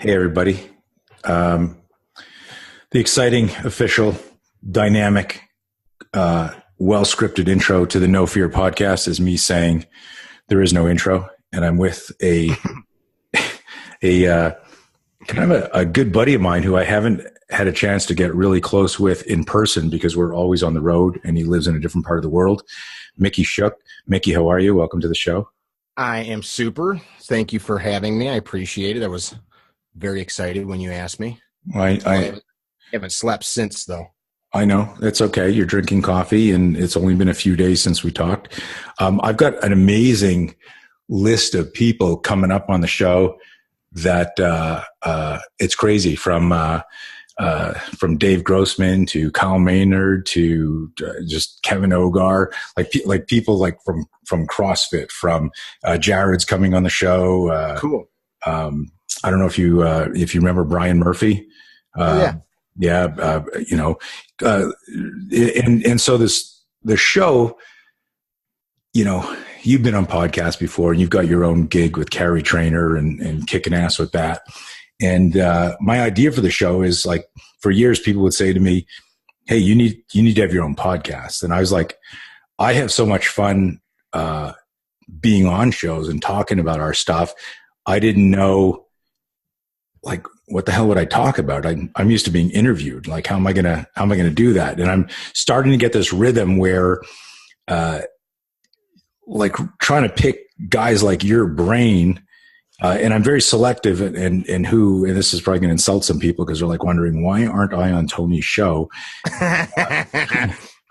Hey, everybody. Um, the exciting, official, dynamic, well-scripted intro to the No Fear podcast is me saying there is no intro, and I'm with a kind of a good buddy of mine who I haven't had a chance to get really close with in person because we're always on the road, and he lives in a different part of the world. Mickey Schuch. Mickey, how are you? Welcome to the show. I am super. Thank you for having me. I appreciate it. I was very excited when you asked me. I haven't slept since, though. I know. It's okay. You're drinking coffee, and it's only been a few days since we talked. I've got an amazing list of people coming up on the show that it's crazy, from Dave Grossman to Kyle Maynard to just Kevin Ogar, like people like from CrossFit, from Jared's coming on the show. Cool. I don't know if you remember Brian Murphy. Yeah. And so the show, you've been on podcasts before, and you've got your own gig with Carrie Trainer and kicking ass with that. And my idea for the show is, like, for years people would say to me, "Hey, you need to have your own podcast." And I was like, I have so much fun being on shows and talking about our stuff. I didn't know, like, what the hell would I talk about? I'm used to being interviewed. Like, how am I gonna do that? And I'm starting to get this rhythm where, like, trying to pick guys like your brain. And I'm very selective and this is probably going to insult some people because they're like wondering, why aren't I on Tony's show?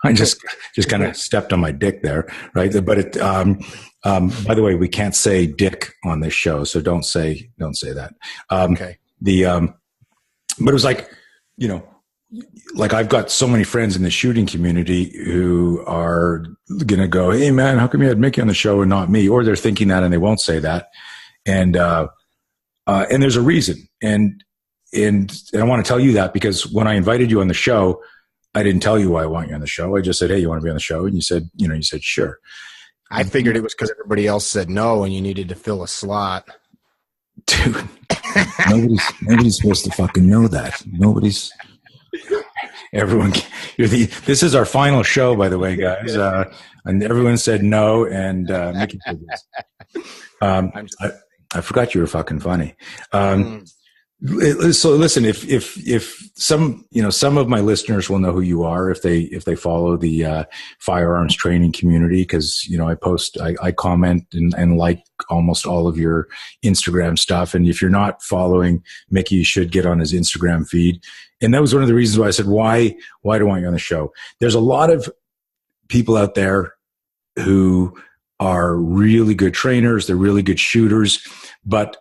I just kind of stepped on my dick there, right? But by the way, we can't say dick on this show, so don't say that. Okay. But it was like, like, I've got so many friends in the shooting community who are going to go, "Hey man, how come you had Mickey on the show and not me?" Or they're thinking that and they won't say that. And there's a reason. And I want to tell you that because when I invited you on the show, I didn't tell you why I want you on the show. I just said, "Hey, you want to be on the show?" And you said, "Sure." I figured it was because everybody else said no and you needed to fill a slot. Dude, nobody's supposed to fucking know that. This is our final show, by the way, guys. And everyone said no, and Mickey said yes. I forgot you were fucking funny. So listen, if some of my listeners will know who you are if they follow the firearms training community, because I comment and like almost all of your Instagram stuff. And if you're not following Mickey, you should get on his Instagram feed. And that was one of the reasons why I said, why do I want you on the show? There's a lot of people out there who are really good trainers, they're really good shooters, but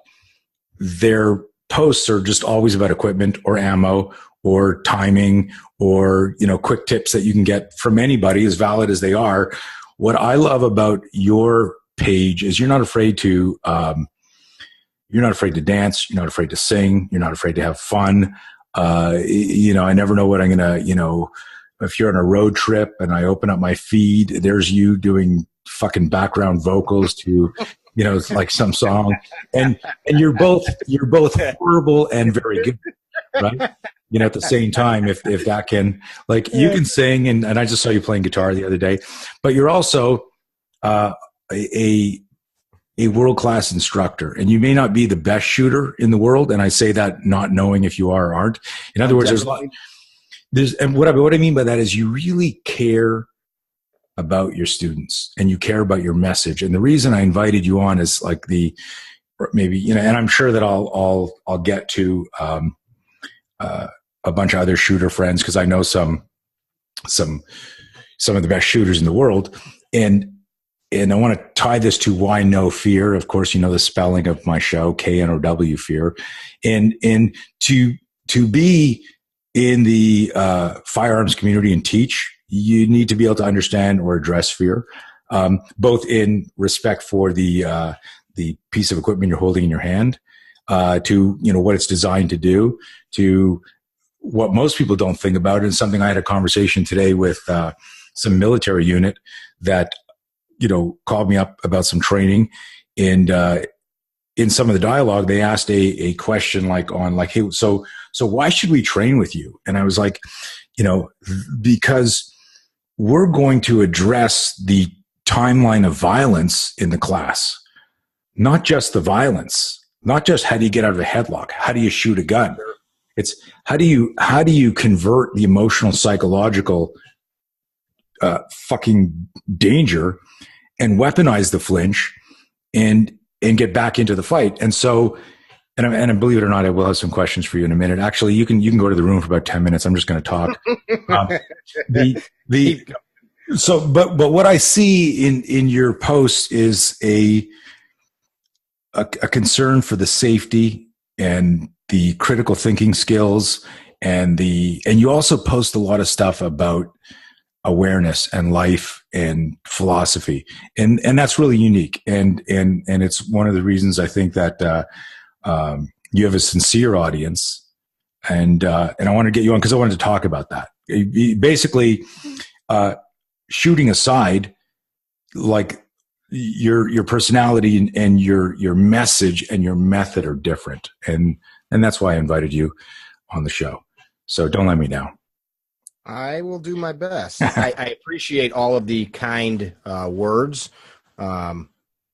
their posts are just always about equipment or ammo or timing or, quick tips that you can get from anybody, as valid as they are. What I love about your page is you're not afraid to dance, you're not afraid to sing, you're not afraid to have fun. I never know what I'm going to, if you're on a road trip and I open up my feed, there's you doing fucking background vocals to, like some song, and you're both horrible and very good, right? At the same time, if that can, like, you can sing, and I just saw you playing guitar the other day, but you're also a world-class instructor, and you may not be the best shooter in the world, and I say that not knowing if you are or aren't. In other words, and what I mean by that is you really care about your students and you care about your message. And the reason I invited you on is, like, and I'm sure that I'll get to a bunch of other shooter friends, because I know some of the best shooters in the world, and I want to tie this to why no fear. Of course, the spelling of my show, KNOW, fear, and to be in the firearms community and teach, you need to be able to understand or address fear, both in respect for the piece of equipment you're holding in your hand, to what it's designed to do, to what most people don't think about. And something I had a conversation today with some military unit that called me up about some training, and in some of the dialogue, they asked a question like on like, hey, so why should we train with you? And I was like, because we're going to address the timeline of violence in the class, not just the violence, not just how do you get out of a headlock, how do you shoot a gun. It's how do you convert the emotional, psychological fucking danger and weaponize the flinch and get back into the fight. And so, and believe it or not, I will have some questions for you in a minute. Actually, you can go to the room for about 10 minutes. I'm just going to talk. But what I see in your posts is a concern for the safety and the critical thinking skills, and you also post a lot of stuff about awareness and life and philosophy, and that's really unique, and it's one of the reasons I think that you have a sincere audience, and I want to get you on because I wanted to talk about that. Basically, shooting aside, like your personality and your message and your method are different, and that's why I invited you on the show. So don't let me down. I will do my best. I appreciate all of the kind words.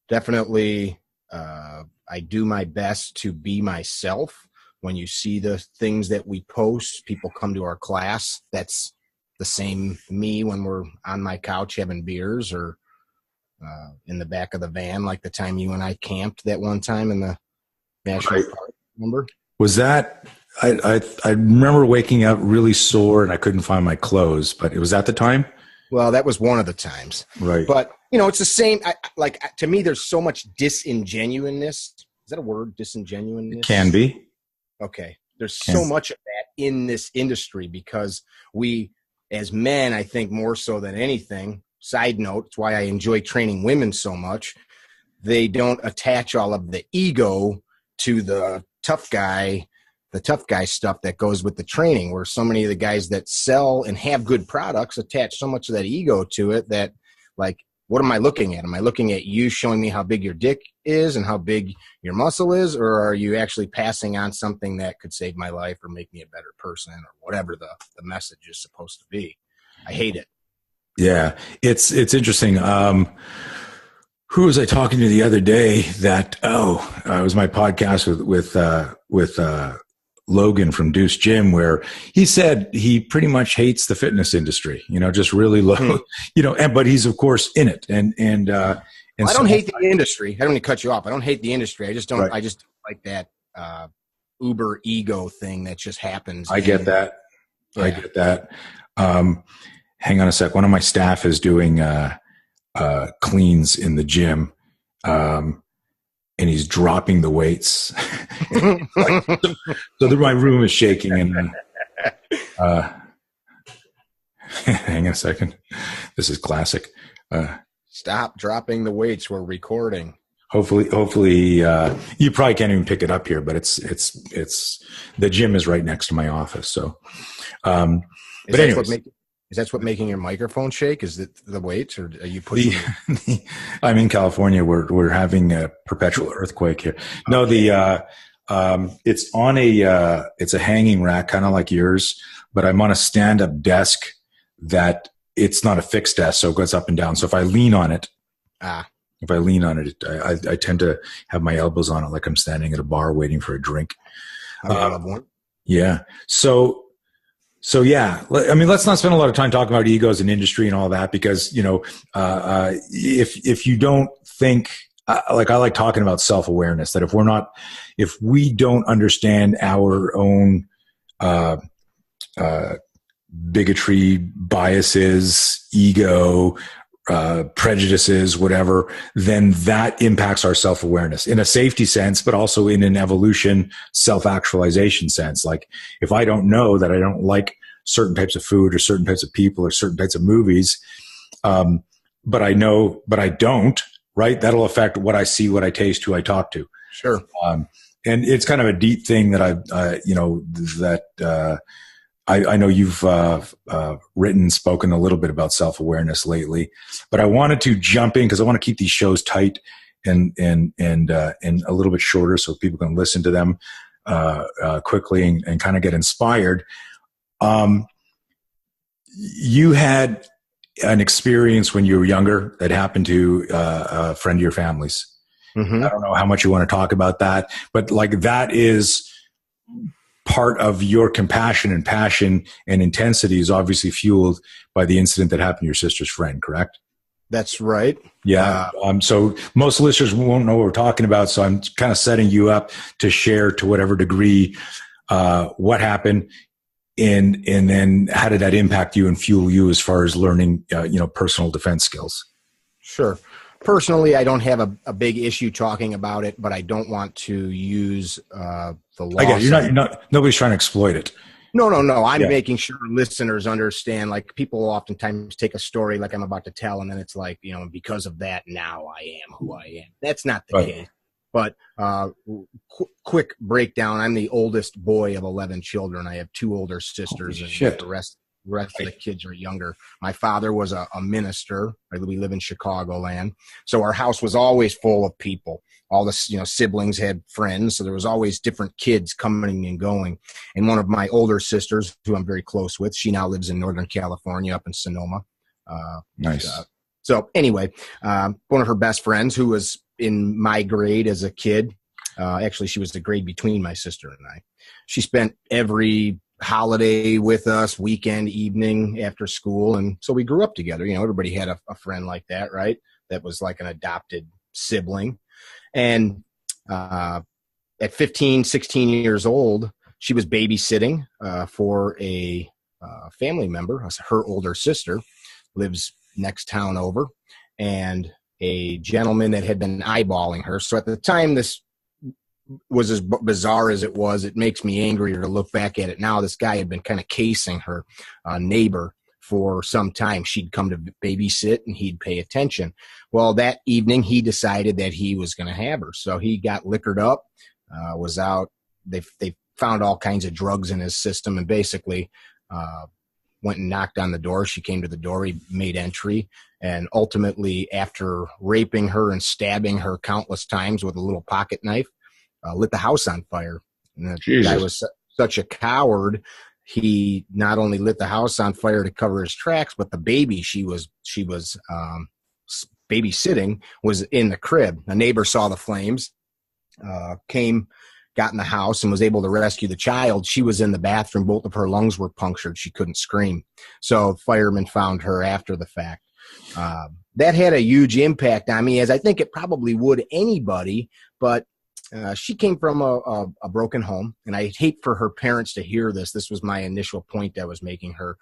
Definitely, I do my best to be myself. When you see the things that we post, people come to our class. That's the same me when we're on my couch having beers or in the back of the van, like the time you and I camped that one time in the national park. Remember? Was that? I remember waking up really sore and I couldn't find my clothes, but it was at the time. Well, that was one of the times, right? But it's the same. To me, there's so much disingenuineness. Is that a word? Disingenuineness? It can be. Okay. There's so much of that in this industry because we, as men, I think more so than anything. Side note, it's why I enjoy training women so much. They don't attach all of the ego to the tough guy stuff that goes with the training, where so many of the guys that sell and have good products attach so much of that ego to it that, like, what am I looking at? Am I looking at you showing me how big your dick is and how big your muscle is, or are you actually passing on something that could save my life or make me a better person or whatever the message is supposed to be? I hate it. Yeah, it's interesting. Who was I talking to the other day that, it was my podcast with Logan from Deuce Gym, where he said he pretty much hates the fitness industry, just really low, but he's of course in it. And I don't hate the industry. I don't mean to cut you off. I don't hate the industry. I just don't, right. I just like that uber ego thing that just happens. I get that. Yeah. I get that. Hang on a sec. One of my staff is doing cleans in the gym. And he's dropping the weights. So my room is shaking. And hang on a second. This is classic. Stop dropping the weights. We're recording. Hopefully, you probably can't even pick it up here, but it's the gym is right next to my office. So, but anyways. Is that what making your microphone shake? Is it the weights, or are you pushing? I'm in California. We're having a perpetual earthquake here. No, it's on it's a hanging rack, kind of like yours, but I'm on a stand-up desk that it's not a fixed desk, so it goes up and down. So if I lean on it, I tend to have my elbows on it like I'm standing at a bar waiting for a drink. I love one. Yeah. So yeah, I mean, let's not spend a lot of time talking about egos and industry and all that, because, if you don't think, like, I like talking about self-awareness, that if we don't understand our own, bigotry, biases, ego, prejudices, whatever, then that impacts our self-awareness in a safety sense, but also in an evolution, self-actualization sense. Like, if I don't know that I don't like certain types of food or certain types of people or certain types of movies, but I know, but I don't, right? That'll affect what I see, what I taste, who I talk to. Sure. And it's kind of a deep thing that I know you've written, spoken a little bit about self-awareness lately, but I wanted to jump in because I want to keep these shows tight and a little bit shorter so people can listen to them quickly and kind of get inspired. You had an experience when you were younger that happened to a friend of your family's. Mm-hmm. I don't know how much you want to talk about that, but like that is part of your compassion and passion and intensity is obviously fueled by the incident that happened to your sister's friend, correct? That's right. Yeah. So most listeners won't know what we're talking about. So I'm kind of setting you up to share to whatever degree what happened and then how did that impact you and fuel you as far as learning, personal defense skills? Sure. Personally, I don't have a big issue talking about it, but I don't want to use the law. I get it. You're not, nobody's trying to exploit it. No. I'm making sure listeners understand, like people oftentimes take a story like I'm about to tell, and then it's like, because of that, now I am who I am. That's not the case. But quick breakdown. I'm the oldest boy of 11 children. I have 2 older sisters, and the rest of the kids are younger. My father was a minister. We live in Chicagoland. So our house was always full of people. All the siblings had friends. So there was always different kids coming and going. And one of my older sisters, who I'm very close with, she now lives in Northern California up in Sonoma. Nice. So anyway, one of her best friends who was in my grade as a kid, actually she was the grade between my sister and I. She spent every holiday with us, weekend, evening, after school. And so we grew up together. Everybody had a friend like that, right? That was like an adopted sibling. And at 15, 16 years old, she was babysitting for a family member. Her older sister lives next town over, and a gentleman that had been eyeballing her. So at the time, this was as bizarre as it was. It makes me angrier to look back at it now. This guy had been kind of casing her neighbor for some time. She'd come to babysit and he'd pay attention. Well, that evening he decided that he was going to have her. So he got liquored up, was out. They found all kinds of drugs in his system and basically went and knocked on the door. She came to the door. He made entry. And ultimately, after raping her and stabbing her countless times with a little pocket knife, lit the house on fire. And the guy was such a coward. He not only lit the house on fire to cover his tracks, but the baby she was babysitting was in the crib. A neighbor saw the flames, came, got in the house, and was able to rescue the child. She was in the bathroom. Both of her lungs were punctured. She couldn't scream. So firemen found her after the fact. That had a huge impact on me, as I think it probably would anybody, but she came from a broken home, and I hate for her parents to hear this. This was my initial point I was making, her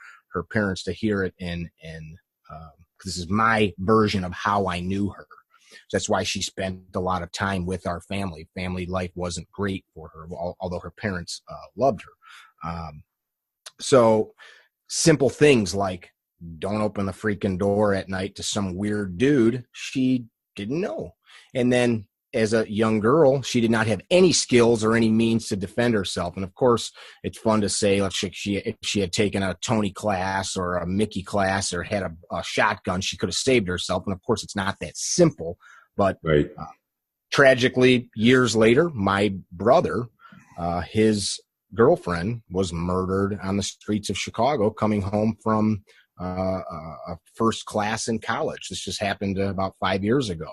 parents to hear it, and this is my version of how I knew her. That's why she spent a lot of time with our family. Family life wasn't great for her, although her parents loved her. So simple things like don't open the freaking door at night to some weird dude, she didn't know. And then as a young girl, she did not have any skills or any means to defend herself. And of course, it's fun to say if she had taken a Tony class or a Mickey class or had a shotgun, she could have saved herself. And of course, it's not that simple. But tragically, years later, my brother, his girlfriend was murdered on the streets of Chicago coming home from a first class in college. This just happened about 5 years ago.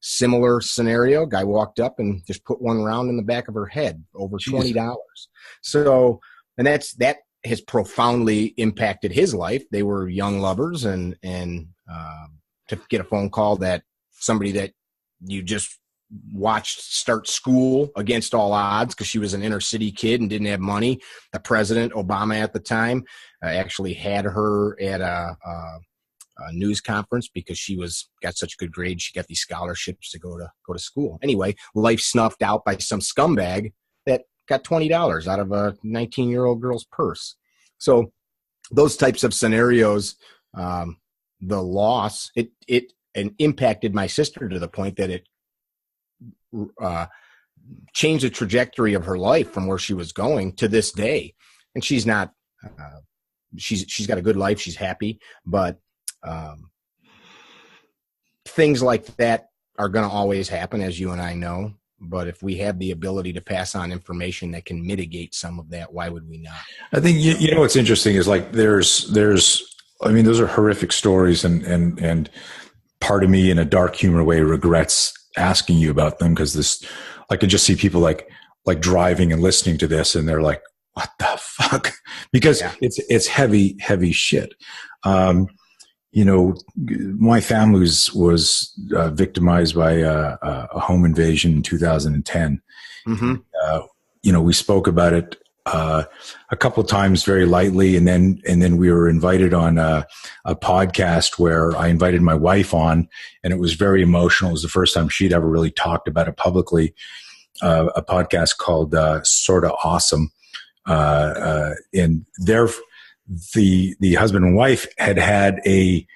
Similar scenario, guy walked up and just put one round in the back of her head, over $20. So, and that has profoundly impacted his life. They were young lovers, and to get a phone call that somebody that you just watched start school against all odds because she was an inner city kid and didn't have money. The president, Obama at the time, actually had her at a news conference because she got such good grades. She got these scholarships to go to school. Anyway, life snuffed out by some scumbag that got $20 out of a 19-year-old girl's purse. So those types of scenarios, the loss, it impacted my sister to the point that it changed the trajectory of her life from where she was going to this day. And she's not, she's got a good life. She's happy, but things like that are going to always happen, as you and I know. But if we have the ability to pass on information that can mitigate some of that, why would we not? I think, you know, what's interesting is like, I mean, those are horrific stories, and part of me in a dark humor way regrets asking you about them, because I could just see people like driving and listening to this, and they're like, what the fuck? Because it's heavy shit. You know, my family was victimized by a home invasion in 2010. Mm-hmm. You know, we spoke about it a couple of times very lightly, and then we were invited on a podcast where I invited my wife on, and it was very emotional. It was the first time she'd ever really talked about it publicly. A podcast called Sorta Awesome, and the husband and wife had a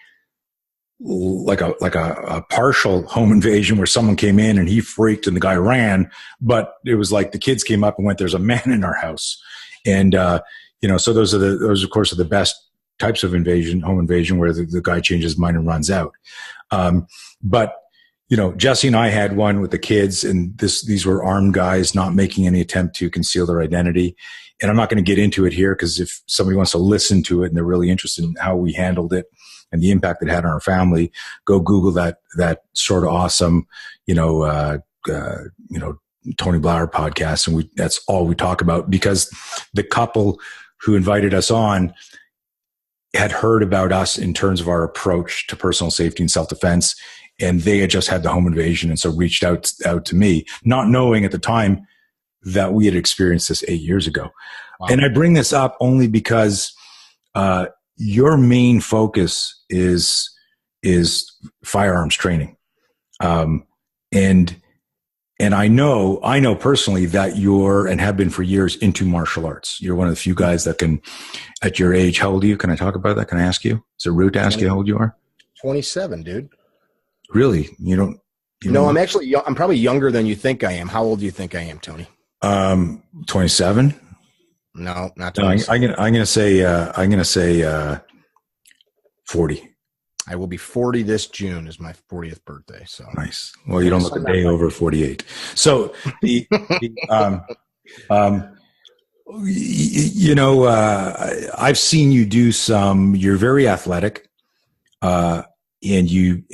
partial home invasion where someone came in and he freaked and the guy ran, but it was like the kids came up and went, "There's a man in our house," and you know, so those of course are the best types of home invasion, where the guy changes his mind and runs out. But you know, Jesse and I had one with the kids, and these were armed guys not making any attempt to conceal their identity. And I'm not going to get into it here, because if somebody wants to listen to it and they're really interested in how we handled it and the impact it had on our family, go Google that Sort of Awesome, you know, Tony Blauer podcast. And that's all we talk about, because the couple who invited us on had heard about us in terms of our approach to personal safety and self-defense. And they had just had the home invasion, and so reached out to me, not knowing at the time that we had experienced this 8 years ago. Wow. And I bring this up only because your main focus is firearms training, and I know personally that you're, and have been for years, into martial arts. You're one of the few guys that can, at your age. How old are you? Can I talk about that? Can I ask you? Is it rude to ask you how old you are? 27, dude. Really? You don't? No, I'm actually I'm probably younger than you think I am. How old do you think I am, Tony? 27. No, not 27. I'm gonna say 40. I will be 40 this June. Is my 40th birthday. So nice. Well, you don't look a day over 48. So you know, I've seen you do some. You're very athletic. And you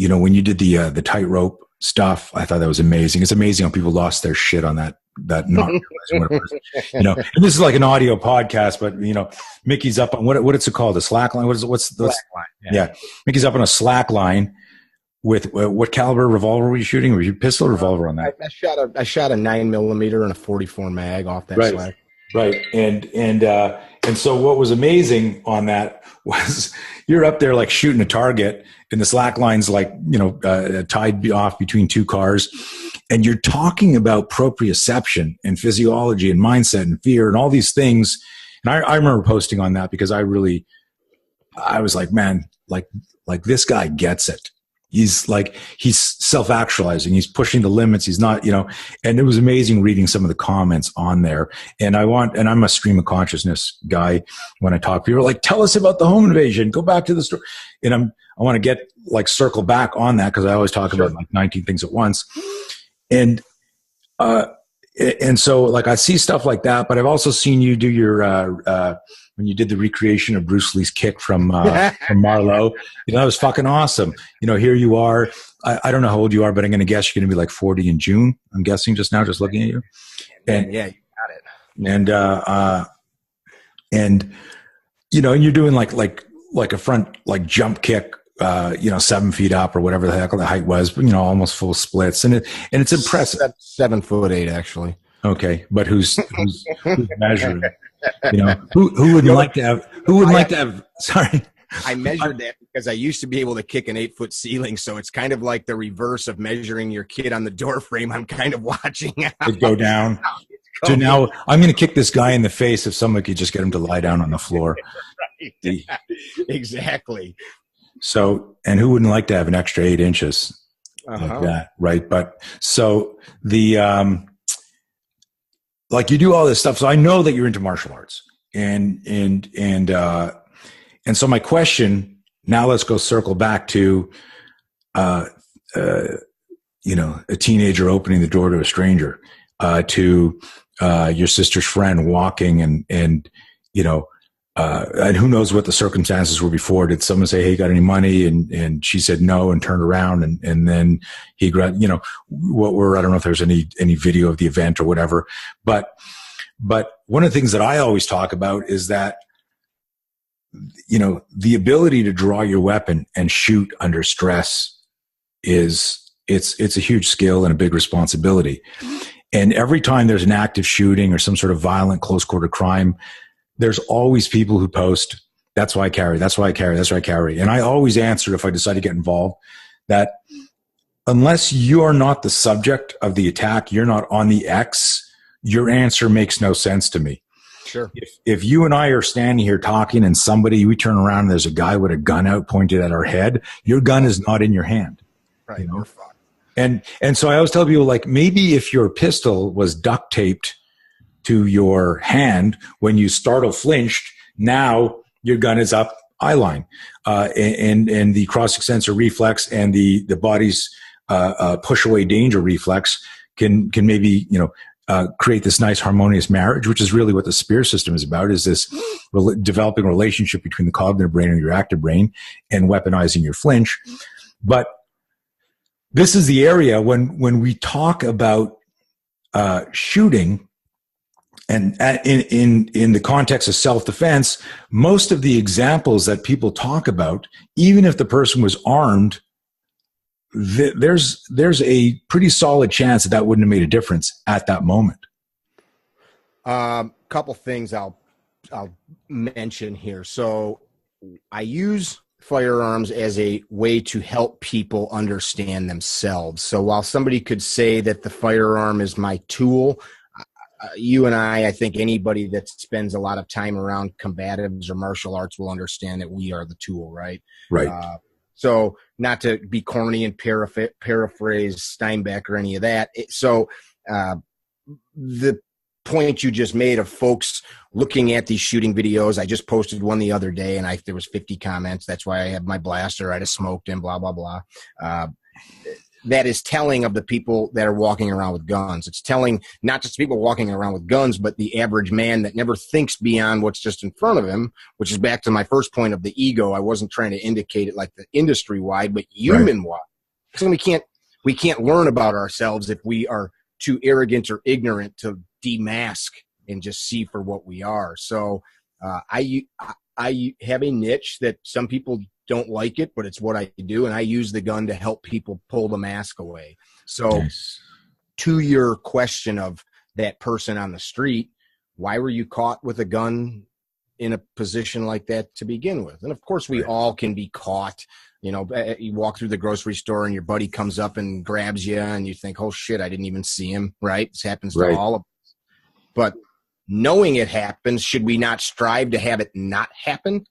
know, when you did the tightrope stuff, I thought that was amazing. It's amazing how people lost their shit on that not realizing what it was. You know, and this is like an audio podcast, but you know, Mickey's up on what's it called? The slack line? What's the slack line? Yeah. Mickey's up on a slack line with what caliber revolver were you shooting? Were you pistol or revolver on that? I shot a 9mm and a 44 mag off that slack. Right. And so what was amazing on that was you're up there like shooting a target, and the slack line's like, you know, tied off between two cars, and you're talking about proprioception and physiology and mindset and fear and all these things. And I remember posting on that because I was like, man, like this guy gets it. He's self-actualizing. He's pushing the limits. He's not, you know, and it was amazing reading some of the comments on there. And I'm a stream of consciousness guy. When I talk, people are like, tell us about the home invasion. Go back to the story. And I want to get circle back on that, because I always talk about like 19 things at once. And so I see stuff like that, but I've also seen you do your, when you did the recreation of Bruce Lee's kick from Marlowe, you know, that was fucking awesome. You know, here you are. I don't know how old you are, but I'm going to guess you're going to be like 40 in June. I'm guessing just now, just looking at you. And yeah, you got it. And you know, and you're doing like a front jump kick, you know, 7 feet up or whatever the heck the height was, but you know, almost full splits, and it's impressive. 7'8" actually. Okay, but who's measuring? You know, who wouldn't like to have? Sorry, I measured that because I used to be able to kick an 8-foot ceiling, so it's kind of like the reverse of measuring your kid on the door frame. I'm kind of watching it go down. So now I'm going to kick this guy in the face if someone could just get him to lie down on the floor. Right. Exactly. So, and who wouldn't like to have an extra 8 inches like that, right? But so like you do all this stuff. So I know that you're into martial arts, and so my question now, let's go circle back to a teenager opening the door to a stranger, to your sister's friend walking and who knows what the circumstances were before. Did someone say, "Hey, got any money?" And she said no and turned around and then he grabbed, I don't know if there's any video of the event or whatever, but one of the things that I always talk about is that, the ability to draw your weapon and shoot under stress it's a huge skill and a big responsibility. And every time there's an active shooting or some sort of violent close quarter crime, there's always people who post, "That's why I carry, that's why I carry, that's why I carry." And I always answer, if I decide to get involved, that unless you're not the subject of the attack, you're not on the X, your answer makes no sense to me. Sure. If you and I are standing here talking and we turn around and there's a guy with a gun out pointed at our head, your gun is not in your hand. Right. You're fucked. And so I always tell people, like, maybe if your pistol was duct taped to your hand when you startle flinched, now your gun is up eye line, and the cross extensor reflex and the body's push away danger reflex can maybe create this nice harmonious marriage, which is really what the spear system is about, is this developing relationship between the cognitive brain and your active brain and weaponizing your flinch. But this is the area when we talk about shooting, and in the context of self-defense, most of the examples that people talk about, even if the person was armed, there's a pretty solid chance that wouldn't have made a difference at that moment. Couple things I'll mention here. So I use firearms as a way to help people understand themselves. So while somebody could say that the firearm is my tool, you and I think anybody that spends a lot of time around combatives or martial arts will understand that we are the tool, right? Right. So not to be corny and paraphrase Steinbeck or any of that. The point you just made of folks looking at these shooting videos, I just posted one the other day and there was 50 comments. That's why I have my blaster. I just smoked and blah, blah, blah. That is telling of the people that are walking around with guns. It's telling not just people walking around with guns, but the average man that never thinks beyond what's just in front of him, which is back to my first point of the ego. I wasn't trying to indicate it like the industry-wide, but human-wide. So we can't learn about ourselves if we are too arrogant or ignorant to demask and just see for what we are. So I have a niche that some people don't like it, but it's what I do, and I use the gun to help people pull the mask away. So nice. To your question of that person on the street, why were you caught with a gun in a position like that to begin with? And of course we all can be caught. You walk through the grocery store and your buddy comes up and grabs you and you think, "Oh shit, I didn't even see him," right? This happens to all of us. But knowing it happens, should we not strive to have it not happen?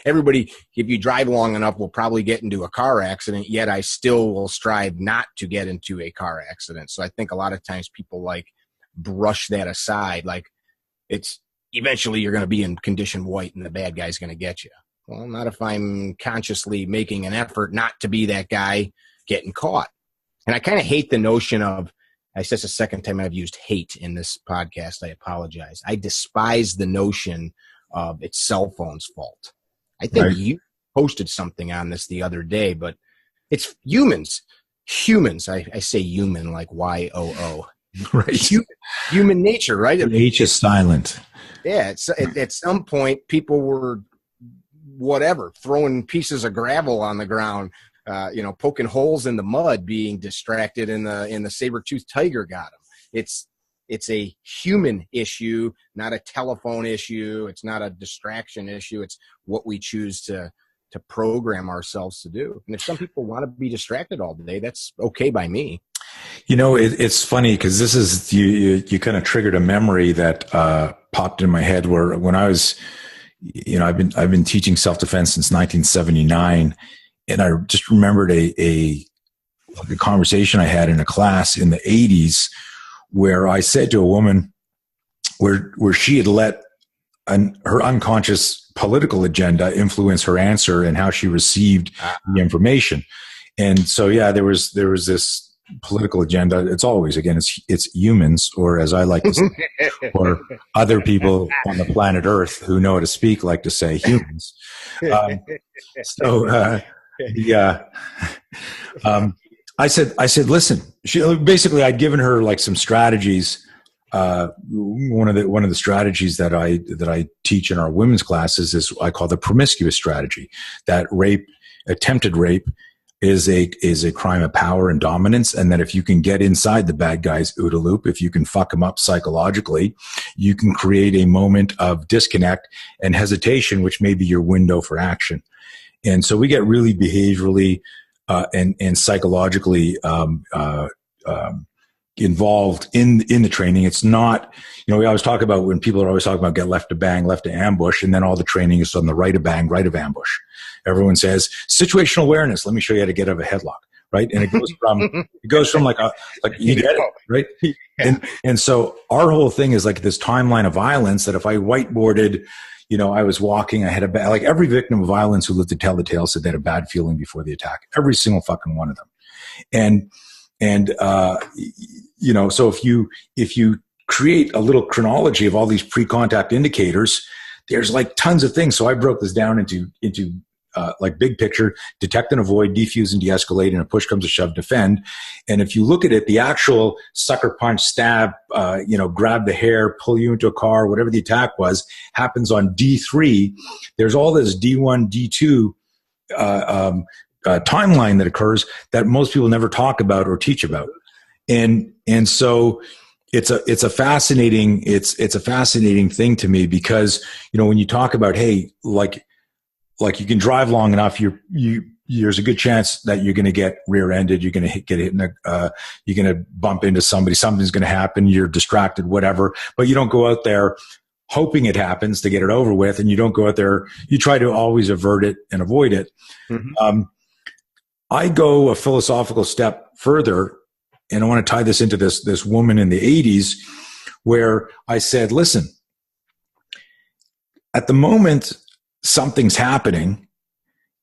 Everybody, if you drive long enough, will probably get into a car accident, yet I still will strive not to get into a car accident. So I think a lot of times people brush that aside. Like, it's eventually you're going to be in condition white and the bad guy's going to get you. Well, not if I'm consciously making an effort not to be that guy getting caught. And I kind of hate the notion of, I said it's the second time I've used hate in this podcast. I apologize. I despise the notion of it's cell phone's fault. I think you posted something on this the other day, but it's humans. I say human like Y-O-O. Right. Human nature, right? The H is silent. Yeah. At some point, people were throwing pieces of gravel on the ground. Poking holes in the mud, being distracted, in the saber-toothed tiger got him. It's a human issue, not a telephone issue. It's not a distraction issue. It's what we choose to program ourselves to do. And if some people want to be distracted all day, that's okay by me. It's funny because this is, you kind of triggered a memory that popped in my head where when I was, I've been teaching self-defense since 1979. And I just remembered a conversation I had in a class in the 80s where I said to a woman where she had let her unconscious political agenda influence her answer and how she received the information. And so, there was this political agenda. It's always, again, it's humans, or as I like to say, or other people on the planet Earth who know how to speak like to say humans. I said, listen. Basically, I'd given her like some strategies. One of the strategies that I teach in our women's classes is I call the promiscuous strategy. That attempted rape, is a crime of power and dominance, and that if you can get inside the bad guy's OODA loop, if you can fuck him up psychologically, you can create a moment of disconnect and hesitation, which may be your window for action. And so we get really behaviorally and psychologically involved in the training. It's not, we always talk about, when people are always talking about get left to bang, left to ambush, and then all the training is on the right of bang, right of ambush. Everyone says situational awareness. Let me show you how to get out of a headlock, right? And it goes from like you get it, right? And so our whole thing is like this timeline of violence that if I whiteboarded, I was walking, I had like every victim of violence who lived to tell the tale said they had a bad feeling before the attack. Every single fucking one of them. So if you create a little chronology of all these pre-contact indicators, there's like tons of things. So I broke this down into like big picture: detect and avoid, defuse and de-escalate, and a push comes to shove, defend. And if you look at it, the actual sucker punch, stab, grab the hair, pull you into a car, whatever the attack was, happens on D3. There's all this D1, D2 timeline that occurs that most people never talk about or teach about. And so it's a fascinating thing to me, because, when you talk about, hey, like you can drive long enough, there's a good chance that you're going to get rear-ended. You're going to get hit you're going to bump into somebody. Something's going to happen. You're distracted, whatever. But you don't go out there hoping it happens to get it over with. And you don't go out there. You try to always avert it and avoid it. Mm-hmm. I go a philosophical step further, and I want to tie this into this woman in the 80s, where I said, listen, at the moment something's happening,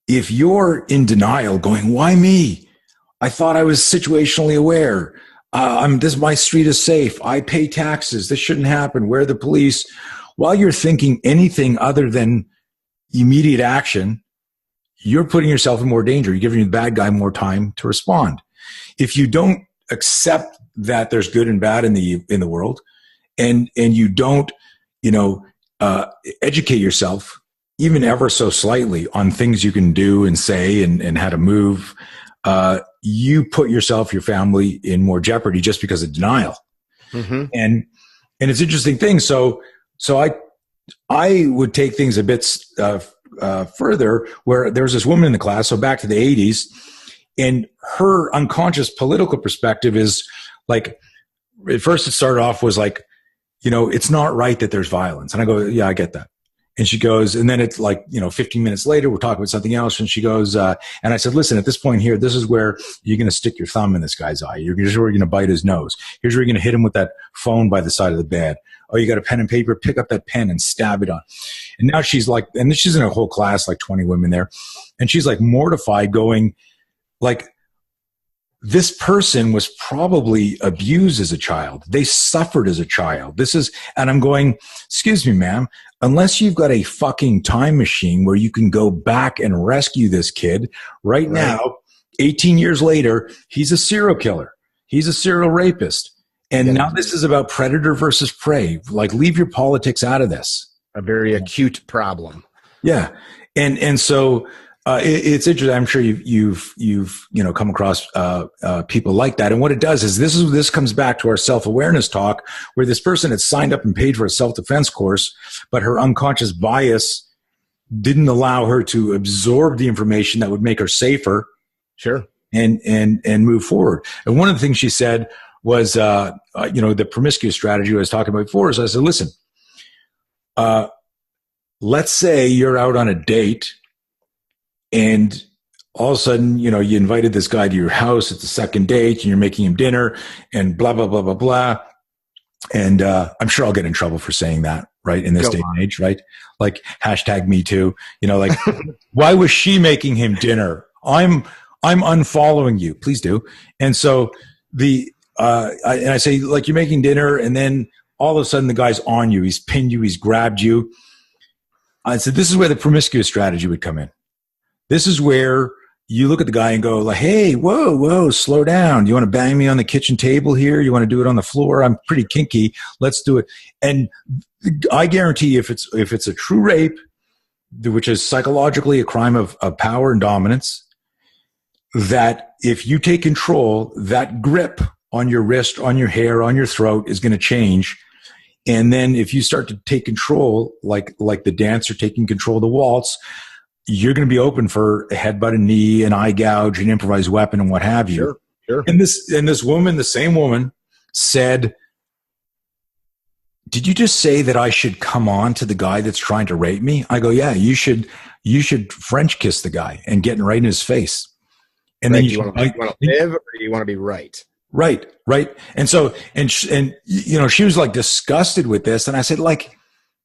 if you're in denial going, why me? I thought I was situationally aware. My street is safe. I pay taxes. This shouldn't happen. Where are the police? While you're thinking anything other than immediate action, you're putting yourself in more danger. You're giving the bad guy more time to respond. If you don't accept that there's good and bad in the world, and you don't, educate yourself even ever so slightly on things you can do and say and how to move, you put yourself, your family in more jeopardy just because of denial. Mm-hmm. And it's an interesting thing. So I would take things a bit further, where there was this woman in the class, so back to the 80s, and her unconscious political perspective is like, at first it started off was like, it's not right that there's violence. And I go, yeah, I get that. And she goes, and then it's like, 15 minutes later, we're talking about something else. And she goes, and I said, listen, at this point here, this is where you're going to stick your thumb in this guy's eye. Here's where you're going to bite his nose. Here's where you're going to hit him with that phone by the side of the bed. Oh, you got a pen and paper, pick up that pen and stab it on. And now she's like, and she's in a whole class, like 20 women there. And she's like mortified, going like, this person was probably abused as a child. They suffered as a child. And I'm going, excuse me, ma'am, unless you've got a fucking time machine where you can go back and rescue this kid right now, 18 years later, he's a serial killer. He's a serial rapist. And now this is about predator versus prey. Like, leave your politics out of this. A very acute problem. Yeah. And so, it's interesting. I'm sure you've come across people like that. And what it does is this comes back to our self-awareness talk, where this person had signed up and paid for a self-defense course, but her unconscious bias didn't allow her to absorb the information that would make her safer. Sure. And move forward. And one of the things she said was, the promiscuous strategy I was talking about before. So I said, listen, let's say you're out on a date, and all of a sudden, you invited this guy to your house. It's the second date, and you're making him dinner, and blah, blah, blah, blah, blah. And I'm sure I'll get in trouble for saying that, right, in this day and age, right? Like, hashtag me too. Like, why was she making him dinner? I'm unfollowing you. Please do. And so I say, like, you're making dinner, and then all of a sudden the guy's on you. He's pinned you. He's grabbed you. I said, this is where the promiscuous strategy would come in. This is where you look at the guy and go, like, hey, whoa, slow down. Do you want to bang me on the kitchen table here? You want to do it on the floor? I'm pretty kinky. Let's do it. And I guarantee if it's a true rape, which is psychologically a crime of power and dominance, that if you take control, that grip on your wrist, on your hair, on your throat is going to change. And then if you start to take control, like the dancer taking control of the waltz, you're going to be open for a headbutt, a knee, an eye gouge, an improvised weapon, and what have you. Sure. And this woman, the same woman, said, did you just say that I should come on to the guy that's trying to rape me? I go, yeah, you should French kiss the guy and get right in his face. And then you want to live, or do you want to be right? Right. And so, and she was like disgusted with this. And I said, like,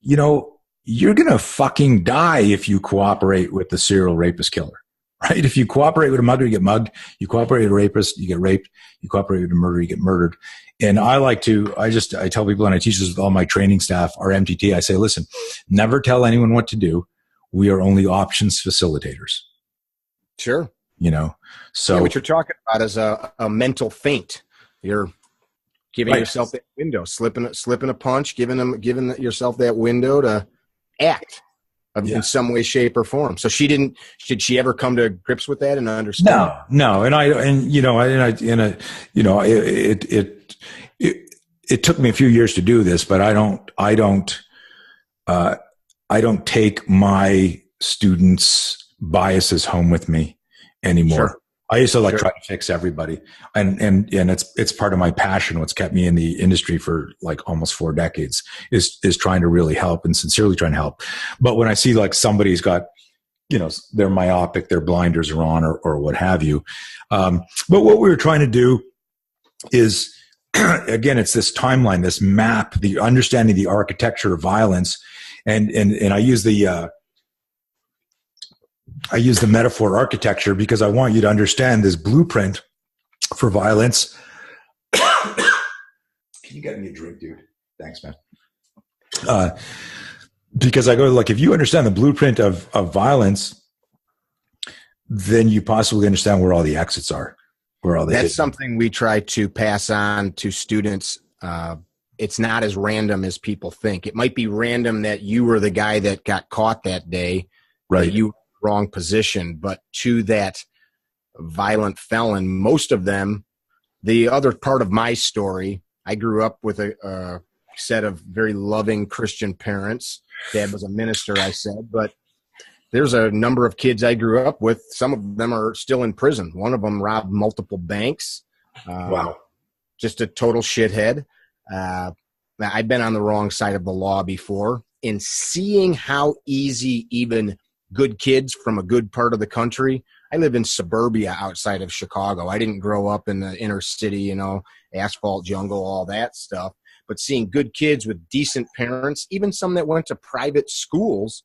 you're going to fucking die if you cooperate with the serial rapist killer, right? If you cooperate with a mugger, you get mugged. You cooperate with a rapist, you get raped. You cooperate with a murderer, you get murdered. And I tell people, and I teach this with all my training staff, our MTT, I say, listen, never tell anyone what to do. We are only options facilitators. Sure. So what you're talking about is a mental feint. You're giving yourself that window, slipping a punch, giving yourself that window to act in some way, shape, or form. So did she ever come to grips with that and understand? No. It took me a few years to do this, but I don't take my students' biases home with me anymore. Sure. I used to try to fix everybody, and it's part of my passion. What's kept me in the industry for like almost 4 decades is trying to really help and sincerely trying to help. But when I see like somebody's got, they're myopic, their blinders are on, or what have you. But what we were trying to do is, again, it's this timeline, this map, the understanding the architecture of violence, and I use the metaphor architecture because I want you to understand this blueprint for violence. Can you get me a drink, dude? Thanks, man. Because I go, like, if you understand the blueprint of violence, then you possibly understand where all the exits are. That's something we try to pass on to students. It's not as random as people think. It might be random that you were the guy that got caught that day. Right. You wrong position, but to that violent felon, most of them, the other part of my story, I grew up with a set of very loving Christian parents. Dad was a minister, I said, but there's a number of kids I grew up with. Some of them are still in prison. One of them robbed multiple banks. Wow. Just a total shithead. I've been on the wrong side of the law before, and seeing how easy even good kids from a good part of the country. I live in suburbia outside of Chicago. I didn't grow up in the inner city, asphalt jungle, all that stuff. But seeing good kids with decent parents, even some that went to private schools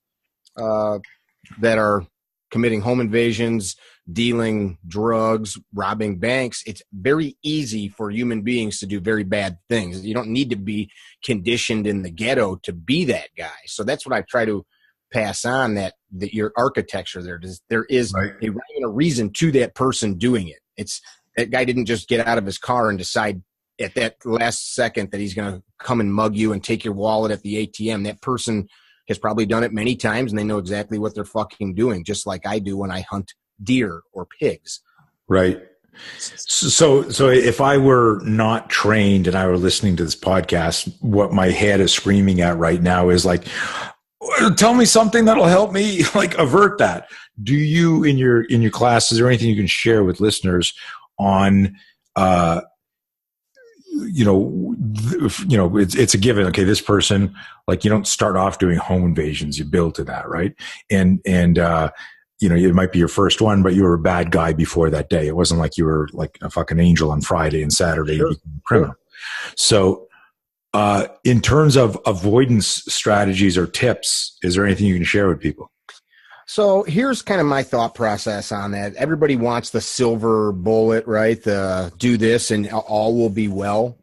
that are committing home invasions, dealing drugs, robbing banks, it's very easy for human beings to do very bad things. You don't need to be conditioned in the ghetto to be that guy. So that's what I try to pass on, that your architecture there is right. a reason to that person doing it. It's that guy didn't just get out of his car and decide at that last second that he's going to come and mug you and take your wallet at the ATM. That person has probably done it many times, and they know exactly what they're fucking doing, just like I do when I hunt deer or pigs. Right. So if I were not trained and I were listening to this podcast, what my head is screaming at right now is like, tell me something that'll help me like avert that. Do you in your classes, is there anything you can share with listeners on, it's a given. Okay. This person, like, you don't start off doing home invasions, you build to that. Right. And it might be your first one, but you were a bad guy before that day. It wasn't like you were like a fucking angel on Friday and Saturday you became a criminal. So, in terms of avoidance strategies or tips, is there anything you can share with people? So here's kind of my thought process on that. Everybody wants the silver bullet, right? The do this and all will be well.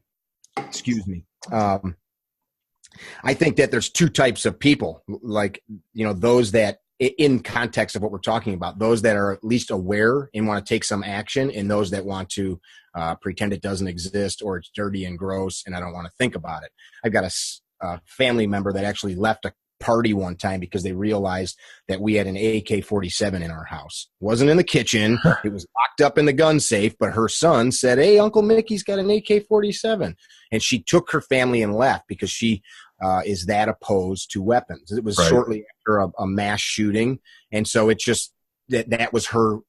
Excuse me. I think that there's two types of people, like, those that, in context of what we're talking about, those that are at least aware and want to take some action, and those that want to pretend it doesn't exist, or it's dirty and gross and I don't want to think about it. I've got a family member that actually left a party one time because they realized that we had an AK-47 in our house. It wasn't in the kitchen. It was locked up in the gun safe, but her son said, "Hey, Uncle Mickey's got an AK-47." And she took her family and left because she is that opposed to weapons. It was shortly after a mass shooting. And so it just, that was her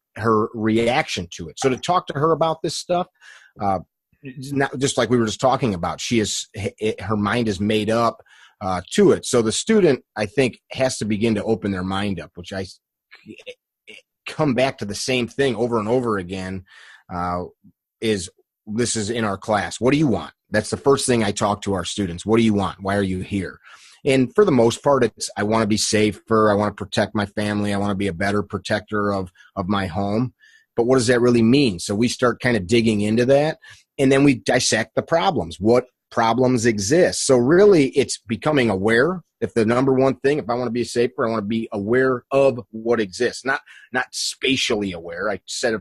reaction to it. So to talk to her about this stuff, not just like we were just talking about, her mind is made up to it. So the student, I think, has to begin to open their mind up, which I come back to the same thing over and over again, this is in our class. What do you want? That's the first thing I talk to our students. What do you want? Why are you here? And for the most part, it's, I want to be safer. I want to protect my family. I want to be a better protector of my home. But what does that really mean? So we start kind of digging into that, and then we dissect the problems. What problems exist? So really, it's becoming aware. If the number one thing, if I want to be safer, I want to be aware of what exists, not spatially aware. I said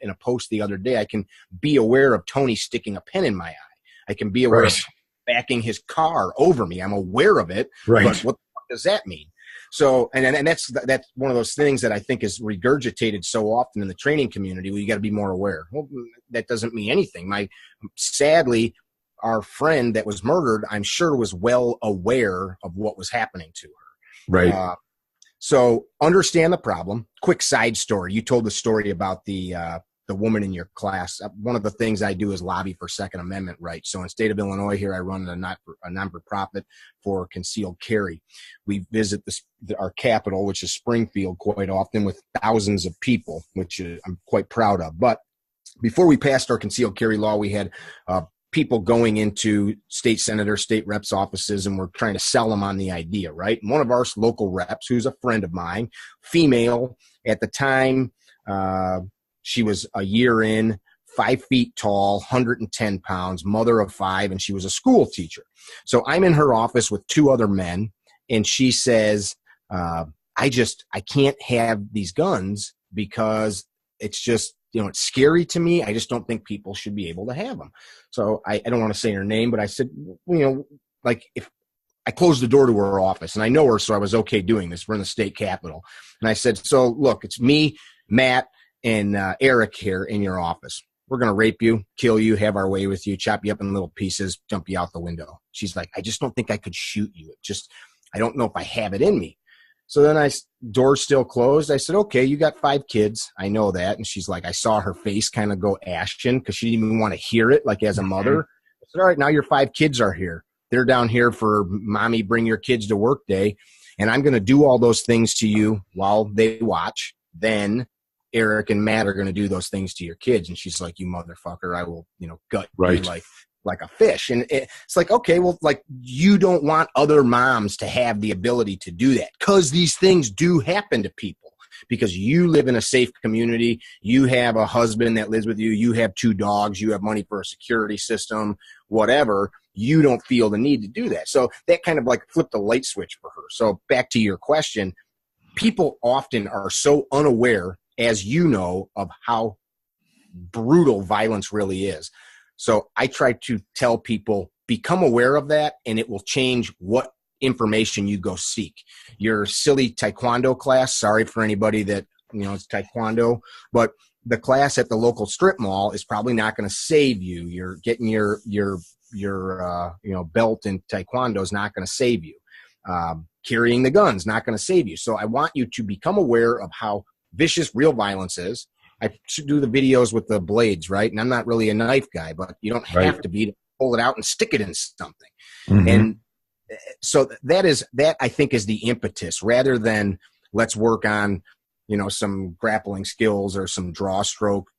in a post the other day, I can be aware of Tony sticking a pen in my eye. I can be aware of backing his car over me. I'm aware of it, but what the fuck does that mean? So, and that's one of those things that I think is regurgitated so often in the training community. Well, you got to be more aware. Well, that doesn't mean anything. Sadly, our friend that was murdered, I'm sure, was well aware of what was happening to her. Right. So understand the problem. Quick side story. You told the story about the woman in your class. One of the things I do is lobby for Second Amendment rights. So in the state of Illinois here, I run a non-for-profit for concealed carry. We visit our capital, which is Springfield, quite often with thousands of people, which I'm quite proud of. But before we passed our concealed carry law, we had people going into state senator, state reps offices, and we're trying to sell them on the idea, right? And one of our local reps, who's a friend of mine, female at the time, she was a year in, 5 feet tall, 110 pounds, mother of 5, and she was a school teacher. So I'm in her office with 2 other men, and she says, I can't have these guns because it's just, it's scary to me. I just don't think people should be able to have them. So I don't want to say her name, but I said, like, if I closed the door to her office, and I know her, so I was okay doing this. We're in the state capitol. And I said, so look, it's me, Matt, and Eric here in your office. We're going to rape you, kill you, have our way with you, chop you up in little pieces, jump you out the window. She's like, I just don't think I could shoot you. I don't know if I have it in me. So then door's still closed. I said, okay, you got 5 kids. I know that. And she's like, I saw her face kind of go ashen because she didn't even want to hear it, like as a mother. I said, all right, now your 5 kids are here. They're down here for mommy, bring your kids to work day. And I'm going to do all those things to you while they watch. Then Eric and Matt are going to do those things to your kids. And she's like, you motherfucker, I will, gut you like a fish. And it's like, okay, well, like, you don't want other moms to have the ability to do that, because these things do happen to people, because you live in a safe community. You have a husband that lives with you. You have 2 dogs. You have money for a security system, whatever. You don't feel the need to do that. So that kind of like flipped a light switch for her. So back to your question, people often are so unaware, as you know, of how brutal violence really is. So I try to tell people, become aware of that, and it will change what information you go seek. Your silly taekwondo class, sorry for anybody that, it's taekwondo, but the class at the local strip mall is probably not going to save you. You're getting your belt in taekwondo is not going to save you. Carrying the gun's not going to save you. So I want you to become aware of how vicious real violence is. I should do the videos with the blades, right? And I'm not really a knife guy, but you don't have to be to pull it out and stick it in something. Mm-hmm. And so that I think is the impetus, rather than let's work on, some grappling skills or some draw stroke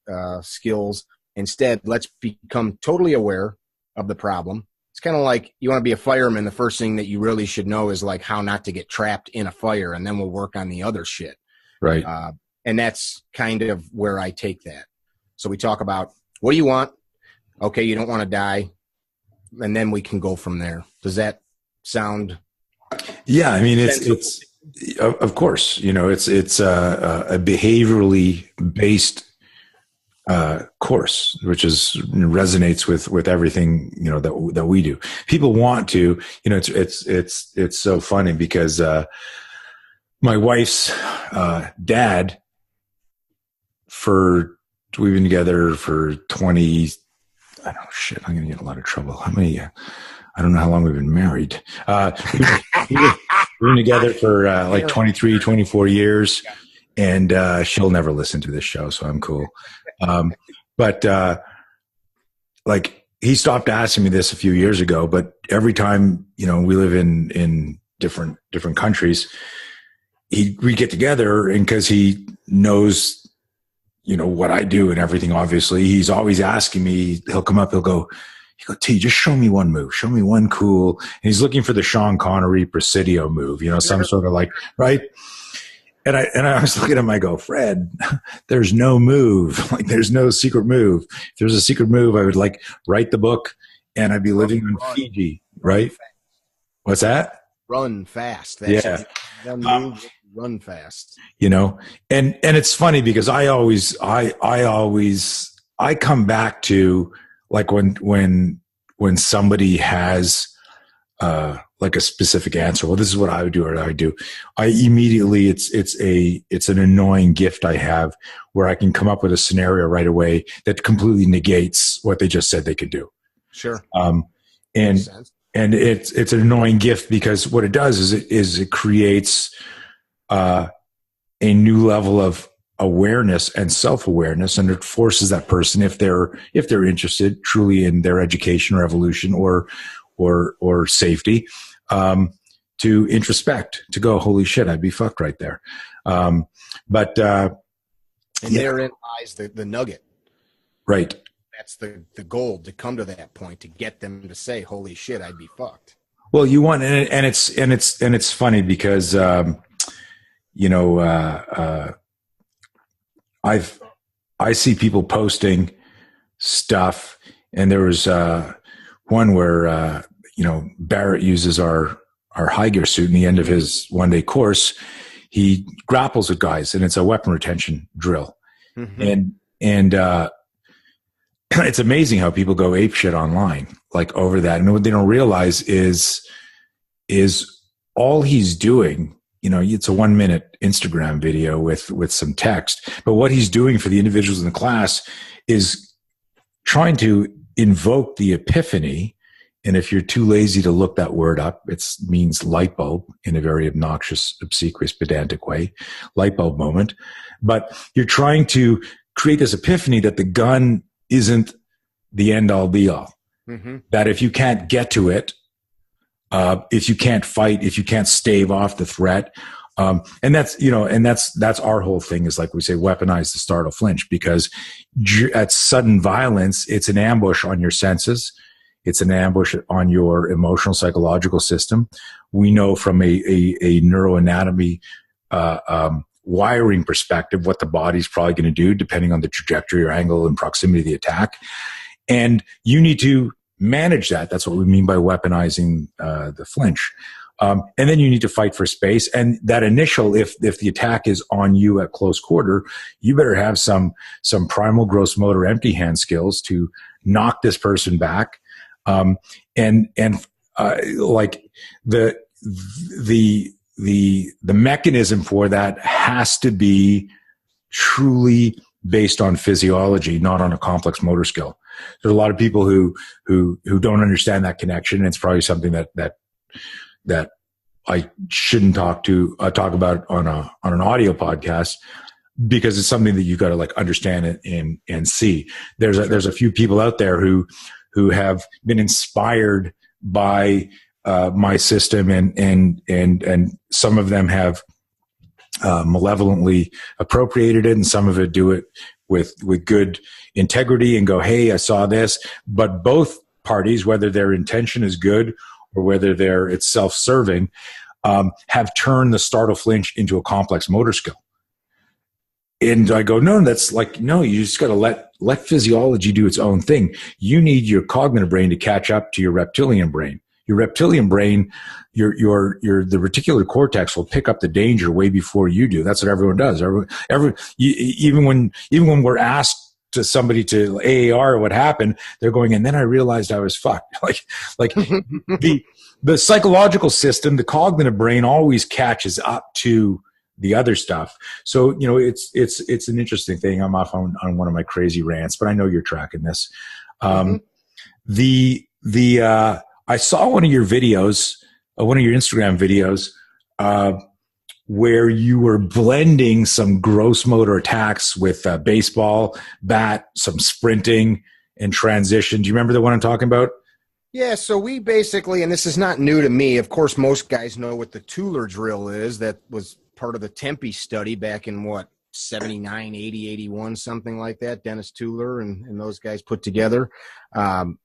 skills. Instead, let's become totally aware of the problem. It's kind of like, you want to be a fireman. The first thing that you really should know is like how not to get trapped in a fire, and then we'll work on the other shit. Right. And that's kind of where I take that. So we talk about, what do you want? Okay, you don't want to die. And then we can go from there. Does that sound? Yeah. I mean, it's of course, you know, it's a behaviorally based course, which resonates with everything, you know, that we do. People want to, you know, it's so funny because my wife's dad, we've been together for 20. I don't know. Shit, I'm gonna get in a lot of trouble. How many? I don't know how long we've been married. We've been together for like 23, 24 years, and she'll never listen to this show, so I'm cool. But like, he stopped asking me this a few years ago, but every time, you know, we live in different countries, we get together, and because he knows, you know, what I do and everything, obviously, he's always asking me, he'll come up, he'll go, T, just show me one move, show me one cool. And he's looking for the Sean Connery Presidio move, you know, some sort of like, right. And I was looking at him, I go, Fred, there's no move. Like, there's no secret move. If there's a secret move, I would like write the book and I'd be living on Fiji, right? What's that? Run fast. That's Run fast. You know, and it's funny because I come back to, like, when somebody has like a specific answer. Well, this is what I would do, or I do. I immediately, it's an annoying gift I have where I can come up with a scenario right away that completely negates what they just said they could do. Sure. And it's an annoying gift because what it does is it creates a new level of awareness and self-awareness, and it forces that person, if they're interested truly in their education or evolution or safety, to introspect, to go, holy shit, I'd be fucked right there. And therein lies the nugget. Right. That's the gold, to come to that point, to get them to say, holy shit, I'd be fucked. Well, you want, and it's funny because, you know, I see people posting stuff, and there was one where you know, Barrett uses our high gear suit in the end of his 1-day course. He grapples with guys, and it's a weapon retention drill. Mm-hmm. And it's amazing how people go apeshit online, like, over that. And what they don't realize is all he's doing, you know, it's a 1-minute Instagram video with some text, but what he's doing for the individuals in the class is trying to invoke the epiphany. And if you're too lazy to look that word up, it means light bulb in a very obnoxious, obsequious, pedantic way, light bulb moment. But you're trying to create this epiphany that the gun isn't the end all be all. Mm-hmm. That if you can't get to it, if you can't fight, if you can't stave off the threat, and that's, you know, and that's our whole thing, is, like we say, weaponize the startle flinch, because at sudden violence, it's an ambush on your senses. It's an ambush on your emotional, psychological system. We know from a neuroanatomy wiring perspective what the body's probably going to do, depending on the trajectory or angle and proximity of the attack. And you need to manage that. That's what we mean by weaponizing the flinch. And then you need to fight for space. And that initial, if the attack is on you at close quarter, you better have some primal gross motor empty hand skills to knock this person back. Like the mechanism for that has to be truly based on physiology, not on a complex motor skill. There's a lot of people who don't understand that connection. And it's probably something that I shouldn't talk about on an audio podcast, because it's something that you've got to, like, understand and see. There's a few people out there who have been inspired by my system, and some of them have malevolently appropriated it, and some of it do it with good integrity and go, hey, I saw this. But both parties, whether their intention is good or whether it's self-serving, have turned the startle flinch into a complex motor skill. And I go, no, that's like, no, you just got to let physiology do its own thing. You need your cognitive brain to catch up to your reptilian brain. Your reptilian brain, the reticular cortex will pick up the danger way before you do. That's what everyone does. Even when we're asked to somebody to AAR what happened, they're going, and then I realized I was fucked. like the psychological system, the cognitive brain always catches up to the other stuff. So, it's an interesting thing. I'm off on one of my crazy rants, but I know you're tracking this. I saw one of your videos, one of your Instagram videos, where you were blending some gross motor attacks with a baseball bat, some sprinting and transition. Do you remember the one I'm talking about? Yeah, so we basically, and this is not new to me, of course, most guys know what the Tular drill is. That was part of the Tempe study back in, 79, 80, 81, something like that. Dennis Tular and those guys put together. And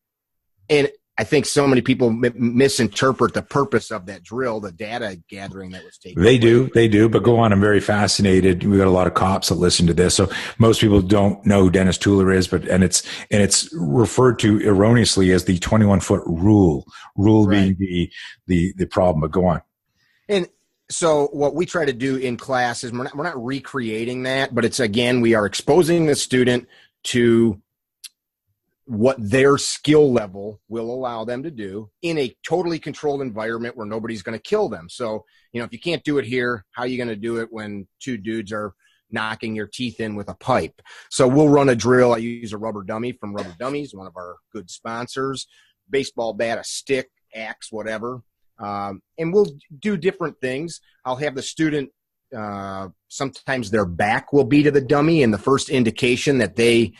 I think so many people misinterpret the purpose of that drill, the data gathering that was taken. They do. But go on. I'm very fascinated. We got a lot of cops that listen to this, so most people don't know who Dennis Tular is, and it's referred to erroneously as the 21-foot rule. Rule right. Being the problem. But go on. And so what we try to do in class is we're not recreating that, but it's, again, we are exposing the student to what their skill level will allow them to do in a totally controlled environment where nobody's going to kill them. So, if you can't do it here, how are you going to do it when two dudes are knocking your teeth in with a pipe? So we'll run a drill. I use a rubber dummy from Rubber Dummies, one of our good sponsors, baseball bat, a stick, axe, whatever. And we'll do different things. I'll have the student, sometimes their back will be to the dummy, and the first indication that they,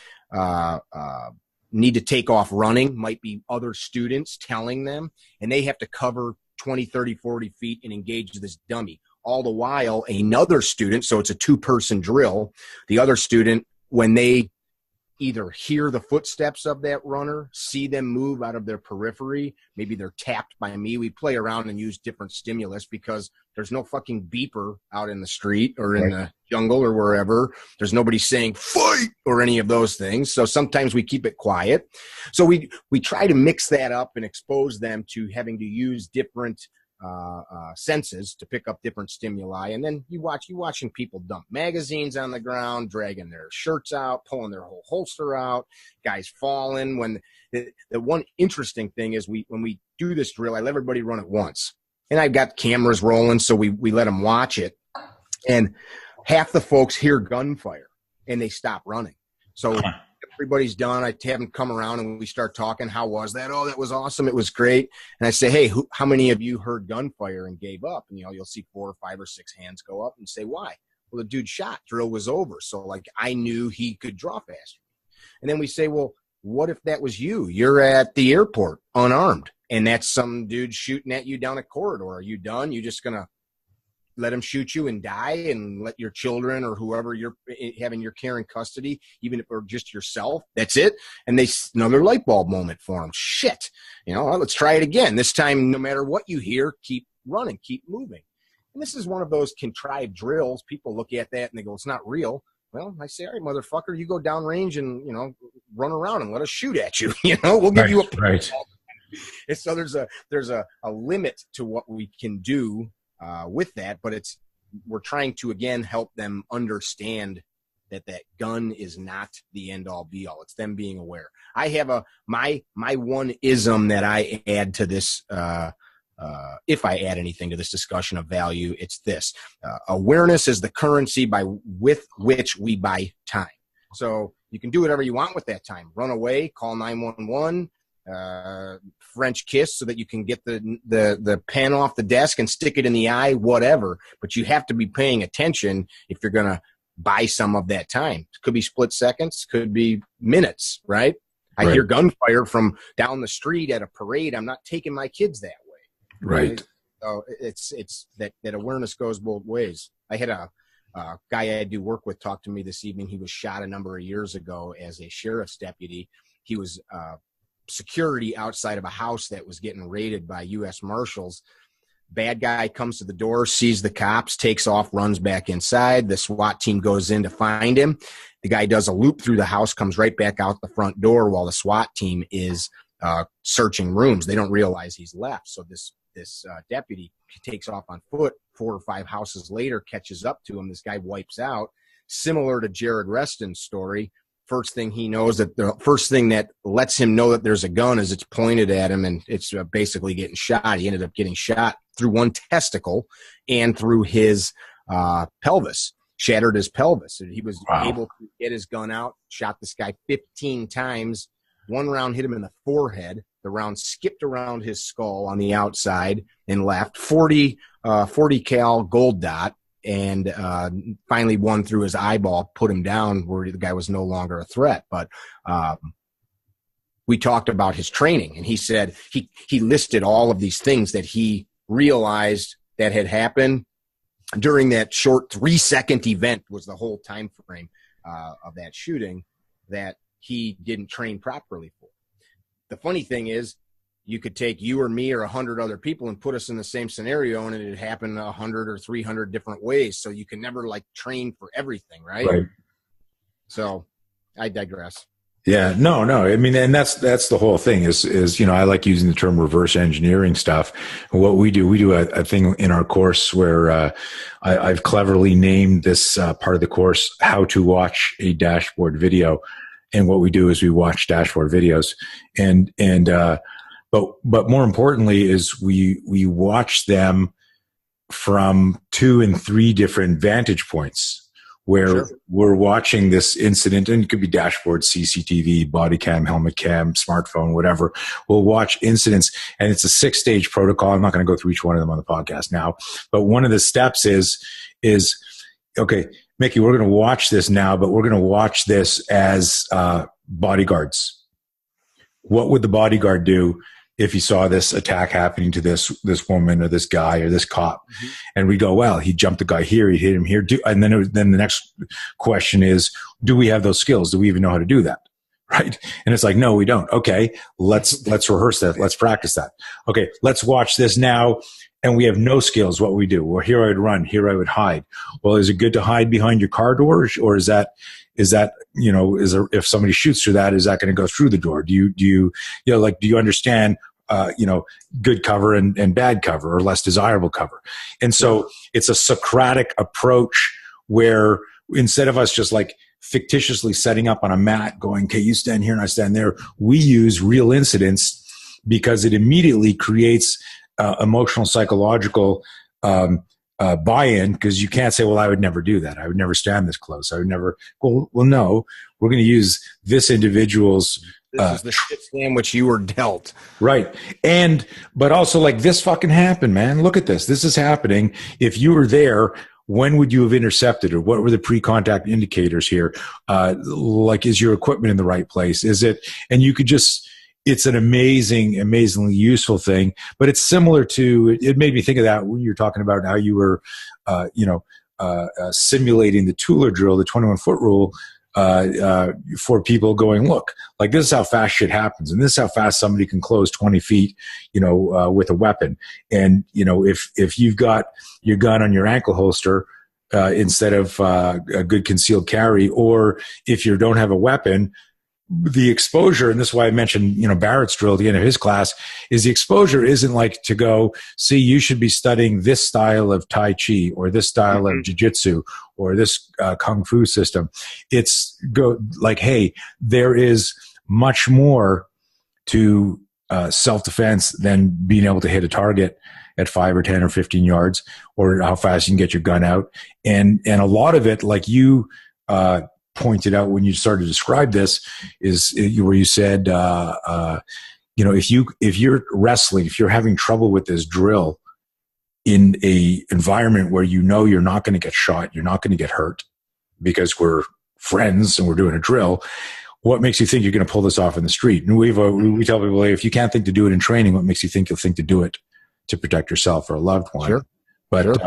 need to take off running might be other students telling them, and they have to cover 20, 30, 40 feet and engage this dummy. All the while, another student, so it's a two-person drill, the other student, when they either hear the footsteps of that runner, see them move out of their periphery, maybe they're tapped by me. We play around and use different stimulus because there's no fucking beeper out in the street or in the jungle or wherever. There's nobody saying fight or any of those things. So sometimes we keep it quiet. So we try to mix that up and expose them to having to use different senses to pick up different stimuli. And then you're watching people dump magazines on the ground, dragging their shirts out, pulling their whole holster out, guys falling. When the one interesting thing is when we do this drill, I let everybody run it once, and I've got cameras rolling, so we let them watch it, and half the folks hear gunfire and they stop running. So everybody's done. I have them come around and we start talking. How was that? Oh, that was awesome. It was great. And I say, hey, how many of you heard gunfire and gave up? And, you'll see 4 or 5 or 6 hands go up and say, why? Well, the dude shot. Drill was over. So, I knew he could draw faster. And then we say, well, what if that was you? You're at the airport unarmed, and that's some dude shooting at you down a corridor. Are you done? You're just going to let him shoot you and die, and let your children or whoever you're having your care in custody, even if or just yourself, that's it. And another light bulb moment for them. Shit, let's try it again. This time, no matter what you hear, keep running, keep moving. And this is one of those contrived drills. People look at that and they go, it's not real. Well, I say, all right, motherfucker, you go downrange and, run around and let us shoot at you. We'll give you a right. And so there's a limit to what we can do with that, but we're trying to, again, help them understand that gun is not the end all be all. It's them being aware. I have my one ism that I add to this, if I add anything to this discussion of value, it's this: awareness is the currency with which we buy time. So you can do whatever you want with that time. Run away, call 911. French kiss so that you can get the pen off the desk and stick it in the eye, whatever. But you have to be paying attention if you're going to buy some of that time. It could be split seconds, could be minutes, right? I hear gunfire from down the street at a parade. I'm not taking my kids that way. Right. So it's that awareness goes both ways. I had a guy I do work with talk to me this evening. He was shot a number of years ago as a sheriff's deputy. He was security outside of a house that was getting raided by U.S. Marshals. Bad guy comes to the door, sees the cops, takes off, runs back inside. The SWAT team goes in to find him. The guy does a loop through the house, comes right back out the front door while the SWAT team is searching rooms. They don't realize he's left. So this deputy takes off on foot. 4 or 5 houses later, catches up to him. This guy wipes out. Similar to Jared Reston's story, first thing he knows, that the first thing that lets him know that there's a gun is it's pointed at him, and it's basically getting shot. He ended up getting shot through one testicle and through his pelvis, shattered his pelvis. And he was able to get his gun out, shot this guy 15 times. One round hit him in the forehead. The round skipped around his skull on the outside and left. 40 cal gold dot, and finally one through his eyeball, put him down where the guy was no longer a threat. But we talked about his training, and he said he listed all of these things that he realized that had happened during that short 3-second event, was the whole time frame of that shooting, that he didn't train properly for. The funny thing is, you could take you or me or 100 other people and put us in the same scenario, and it happened 100 or 300 different ways. So you can never train for everything, right? So I digress. Yeah, no. I mean, and that's the whole thing is, I like using the term reverse engineering stuff. What we do a thing in our course where I've cleverly named this part of the course, how to watch a dashboard video. And what we do is we watch dashboard videos, but more importantly is we watch them from 2 and 3 different vantage points, where we're watching this incident, and it could be dashboard, CCTV, body cam, helmet cam, smartphone, whatever. We'll watch incidents, and it's a 6-stage protocol. I'm not going to go through each one of them on the podcast now, but one of the steps is okay, Mickey, we're going to watch this now, but we're going to watch this as bodyguards. What would the bodyguard do if he saw this attack happening to this woman or this guy or this cop? Mm-hmm. And we go, well, he jumped the guy here, he hit him here. And then the next question is, do we have those skills? Do we even know how to do that? Right? And it's like, no, we don't. Okay, let's rehearse that. Let's practice that. Okay, let's watch this now. And we have no skills. What we do? Well, here I would run. Here I would hide. Well, is it good to hide behind your car door, or is that if somebody shoots through that, is that going to go through the door? Do you understand good cover and bad cover, or less desirable cover? And so it's a Socratic approach where instead of us just fictitiously setting up on a mat going, okay, you stand here and I stand there, we use real incidents because it immediately creates emotional, psychological buy-in, because you can't say, well, I would never do that. I would never stand this close. I would never. Well, no, we're going to use this individual's. This is the shit sandwich you were dealt. Right. But also this fucking happened, man. Look at this. This is happening. If you were there, when would you have intercepted, or what were the pre-contact indicators here? Is your equipment in the right place? Is it? And you could just. It's an amazingly useful thing, but it's similar to, it made me think of that when you were talking about how you were, simulating the Tular drill, the 21-foot rule, for people going, look, this is how fast shit happens. And this is how fast somebody can close 20 feet, with a weapon. And, if you've got your gun on your ankle holster, instead of a good concealed carry, or if you don't have a weapon, the exposure, and this is why I mentioned, Barrett's drill at the end of his class, is the exposure isn't to go, see, you should be studying this style of Tai Chi, or this style of Jiu-Jitsu, or this Kung Fu system. It's hey, there is much more to self-defense than being able to hit a target at 5 or 10 or 15 yards, or how fast you can get your gun out. And a lot of it, you pointed out when you started to describe this, is where you said, if you're wrestling, if you're having trouble with this drill in a environment where you're not going to get shot, you're not going to get hurt because we're friends and we're doing a drill, what makes you think you're going to pull this off in the street? And we tell people, if you can't think to do it in training, what makes you think you'll think to do it to protect yourself or a loved one? Sure. But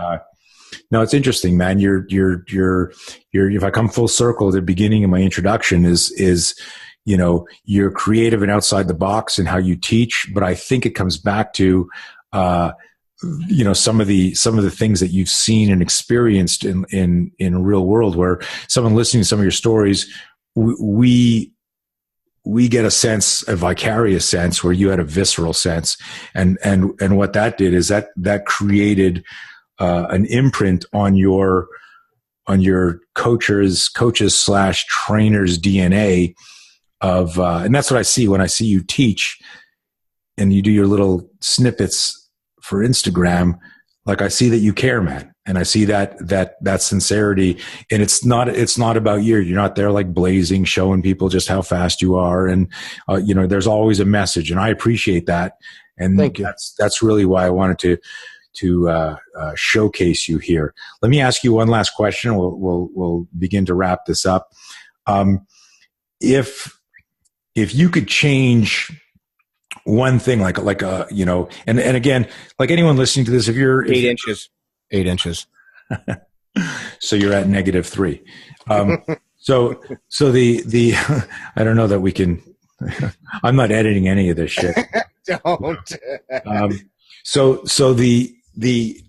no, it's interesting, man. If I come full circle at the beginning of my introduction is you're creative and outside the box in how you teach, but I think it comes back to some of the things that you've seen and experienced in real world, where someone listening to some of your stories, we get a vicarious sense, where you had a visceral sense, and what that did is that created an imprint on your coaches / trainers DNA of, and that's what I see when I see you teach and you do your little snippets for Instagram. Like, I see that you care, man. And I see that sincerity, and it's not about you. You're not there like blazing, showing people just how fast you are. And, there's always a message, and I appreciate that. And thank you. That's really why I wanted to showcase you here. Let me ask you one last question. We'll begin to wrap this up. If you could change one thing, and again, like anyone listening to this, if you're 8 inches, so you're at -3. So the I don't know that we can. I'm not editing any of this shit. Don't. So the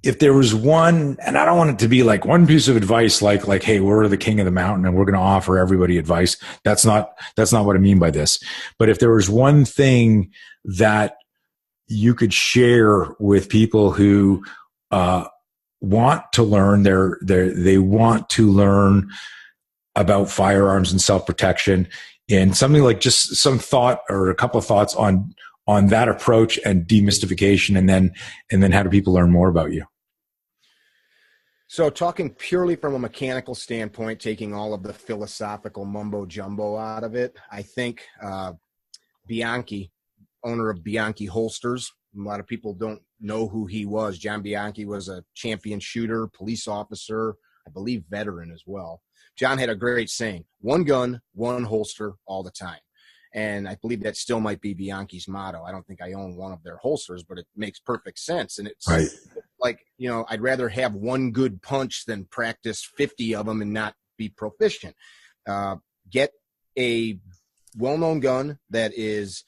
if there was one, and I don't want it to be like one piece of advice, like, hey, we're the king of the mountain and we're going to offer everybody advice. That's not what I mean by this. But if there was one thing that you could share with people who want to learn, they want to learn about firearms and self-protection, and something like just some thought or a couple of thoughts on that approach and demystification, and then how do people learn more about you? So talking purely from a mechanical standpoint, taking all of the philosophical mumbo jumbo out of it, I think Bianchi, owner of Bianchi holsters, a lot of people don't know who he was. John Bianchi was a champion shooter, police officer, I believe veteran as well. John had a great saying: one gun, one holster all the time. And I believe that still might be Bianchi's motto. I don't think I own one of their holsters, but it makes perfect sense. And it's right. Like, I'd rather have one good punch than practice 50 of them and not be proficient. Get a well-known gun that is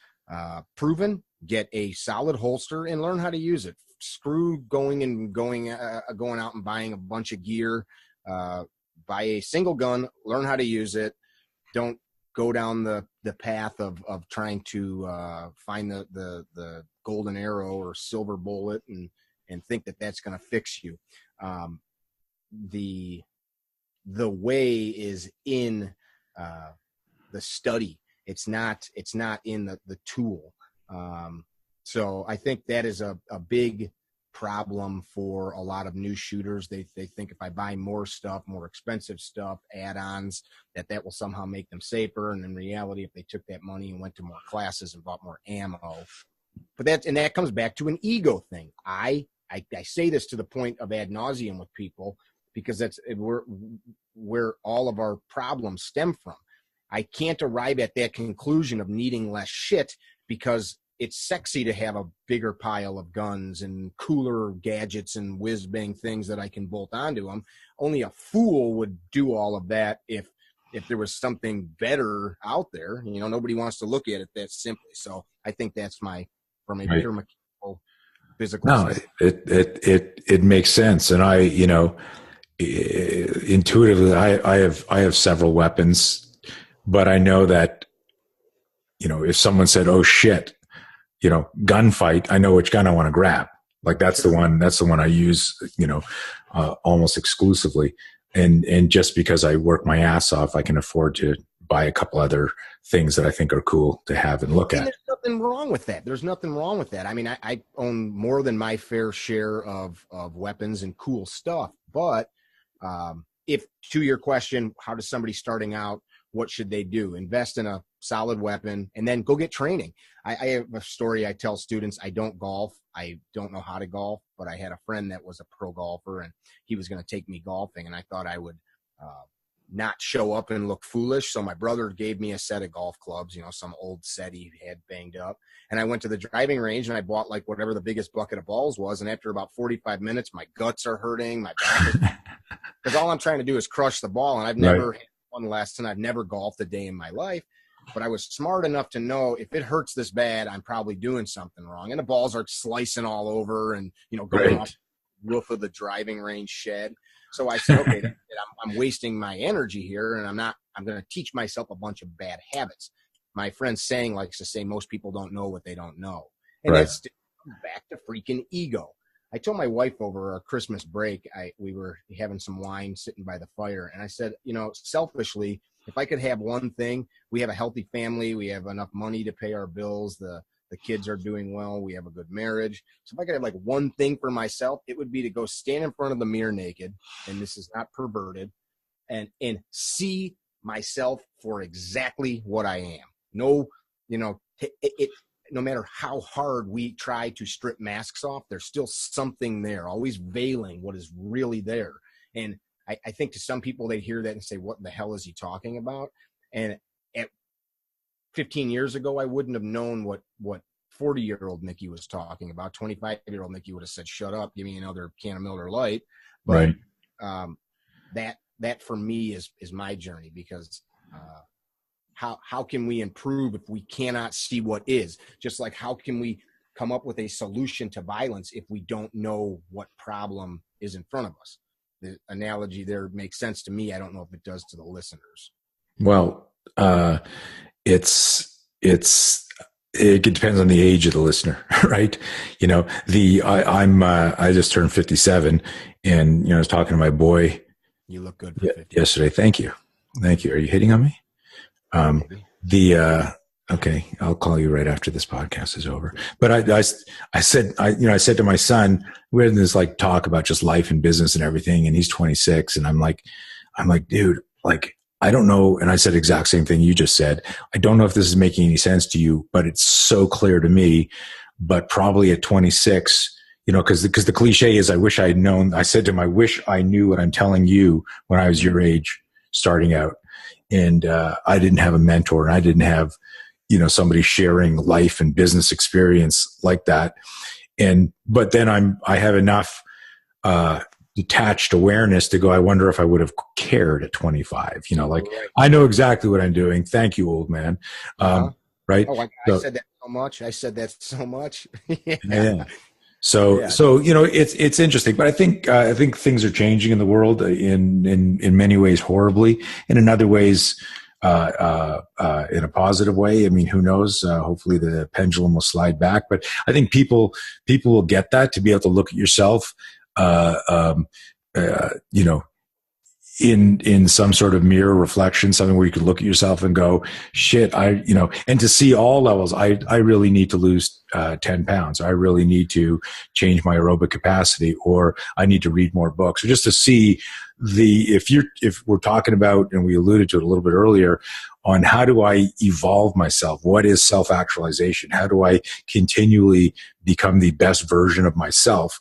proven, get a solid holster, and learn how to use it. Screw going out and buying a bunch of gear. Buy a single gun, learn how to use it. Don't go down the path of trying to find the golden arrow or silver bullet and think that that's going to fix you. The way is in the study. It's not in the tool. So I think that is a big problem for a lot of new shooters. They think if I buy more stuff, more expensive stuff, add-ons, that will somehow make them safer. And in reality, if they took that money and went to more classes and bought more ammo, but that comes back to an ego thing. I say this to the point of ad nauseum with people, because that's where all of our problems stem from. I can't arrive at that conclusion of needing less shit because it's sexy to have a bigger pile of guns and cooler gadgets and whiz-bang things that I can bolt onto them. Only a fool would do all of that if there was something better out there. Nobody wants to look at it that simply. So I think that's from a pure mechanical, physical. No, it makes sense. And I, intuitively, I have several weapons, but I know that, if someone said, "Oh shit," gunfight, I know which gun I want to grab. Like that's the one I use, almost exclusively. And just because I work my ass off, I can afford to buy a couple other things that I think are cool to have and look at. There's nothing wrong with that. There's nothing wrong with that. I mean, I own more than my fair share of weapons and cool stuff. But if, to your question, how does somebody starting out, what should they do? Invest in a solid weapon and then go get training. I have a story I tell students. I don't golf. I don't know how to golf, but I had a friend that was a pro golfer and he was going to take me golfing, and I thought I would not show up and look foolish. So my brother gave me a set of golf clubs, some old set he had banged up. And I went to the driving range and I bought like whatever the biggest bucket of balls was. And after about 45 minutes, my guts are hurting. My back because all I'm trying to do is crush the ball. And I've never had one lesson. I've never golfed a day in my life. but I was smart enough to know if it hurts this bad, I'm probably doing something wrong. And the balls are slicing all over and, going off the roof of the driving range shed. So I said, okay, I'm wasting my energy here, and I'm going to teach myself a bunch of bad habits. My friend saying likes to say, most people don't know what they don't know. And that's back to freaking ego. I told my wife over our Christmas break, we were having some wine sitting by the fire. And I said, selfishly, if I could have one thing, we have a healthy family. We have enough money to pay our bills. The kids are doing well. We have a good marriage. So if I could have like one thing for myself, it would be to go stand in front of the mirror naked. And this is not perverted, and see myself for exactly what I am. No, no matter how hard we try to strip masks off, there's still something there, always veiling what is really there. And I think to some people, they hear that and say, what the hell is he talking about? And at 15 years ago, I wouldn't have known what 40-year-old Mickey was talking about. 25-year-old Mickey would have said, shut up, give me another can of Miller Lite. But that for me is my journey, because how can we improve if we cannot see what is? Just like, how can we come up with a solution to violence if we don't know what problem is in front of us? The analogy there makes sense to me. I don't know if it does to the listeners. Well, it depends on the age of the listener, right? I just turned 57, and I was talking to my boy. You look good for 50. Yesterday. Thank you. Are you hitting on me? Okay, I'll call you right after this podcast is over. But I said to my son, we had this like talk about just life and business and everything, and he's 26, and I'm like, dude, like, I don't know. And I said the exact same thing you just said. I don't know if this is making any sense to you, but it's so clear to me. But probably at 26, because the cliche is, I wish I had known. I said to him, I wish I knew what I'm telling you when I was your age, starting out. And I didn't have a mentor, and I didn't have, somebody sharing life and business experience like that. But then I have enough detached awareness to go, I wonder if I would have cared at 25. Like, I know exactly what I'm doing. Thank you, old man. Right? Oh, I said that so much. Yeah. So it's interesting, but I think things are changing in the world in many ways horribly, and in other ways in a positive way. I mean, who knows? Hopefully the pendulum will slide back, but I think people will get that, to be able to look at yourself, in some sort of mirror reflection, something where you could look at yourself and go, shit, and to see all levels, I really need to lose 10 pounds. I really need to change my aerobic capacity, or I need to read more books, or just to see if we're talking about, and we alluded to it a little bit earlier, on how do I evolve myself? What is self-actualization? How do I continually become the best version of myself?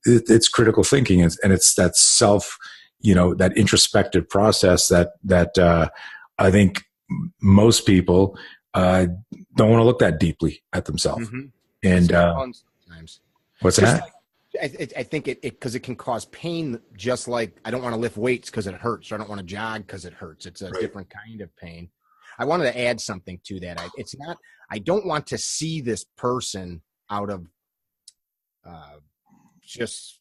It's critical thinking, and it's that self, that introspective process that I think most people don't want to look that deeply at themselves. Mm-hmm. And sometimes. What's just that? I think it because it can cause pain. Just like I don't want to lift weights because it hurts, or I don't want to jog because it hurts. It's a different kind of pain. I wanted to add something to that. I don't want to see this person out of just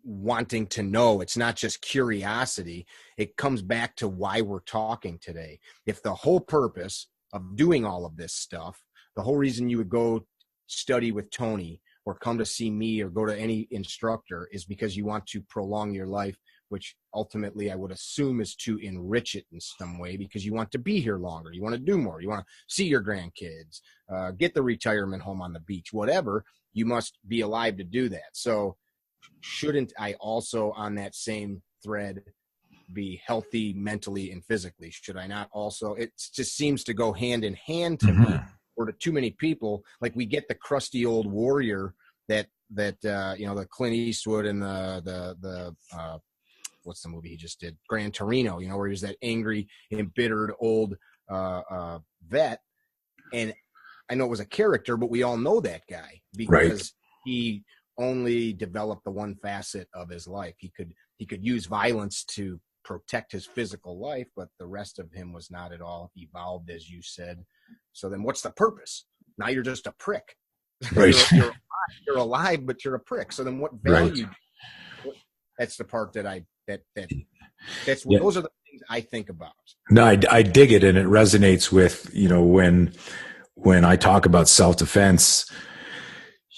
wanting to know. It's not just curiosity. It comes back to why we're talking today. If the whole purpose of doing all of this stuff, the whole reason you would go study with Tony or come to see me or go to any instructor is because you want to prolong your life, which ultimately I would assume is to enrich it in some way, because you want to be here longer. You want to do more. You want to see your grandkids, get the retirement home on the beach, whatever. You must be alive to do that. So shouldn't I also, on that same thread, be healthy mentally and physically? Should I not also? It just seems to go hand in hand to me, or to too many people. Like, we get the crusty old warrior that the Clint Eastwood and the what's the movie he just did, Gran Torino, where he was that angry, embittered old vet. And I know it was a character, but we all know that guy because he only developed the one facet of his life. He could use violence to protect his physical life, but the rest of him was not at all evolved, as you said. So then what's the purpose? Now you're just a prick. Right. you're alive, but you're a prick. So then what value? Right. That's the part that those are the things I think about. No, I dig it. And it resonates with, when I talk about self-defense,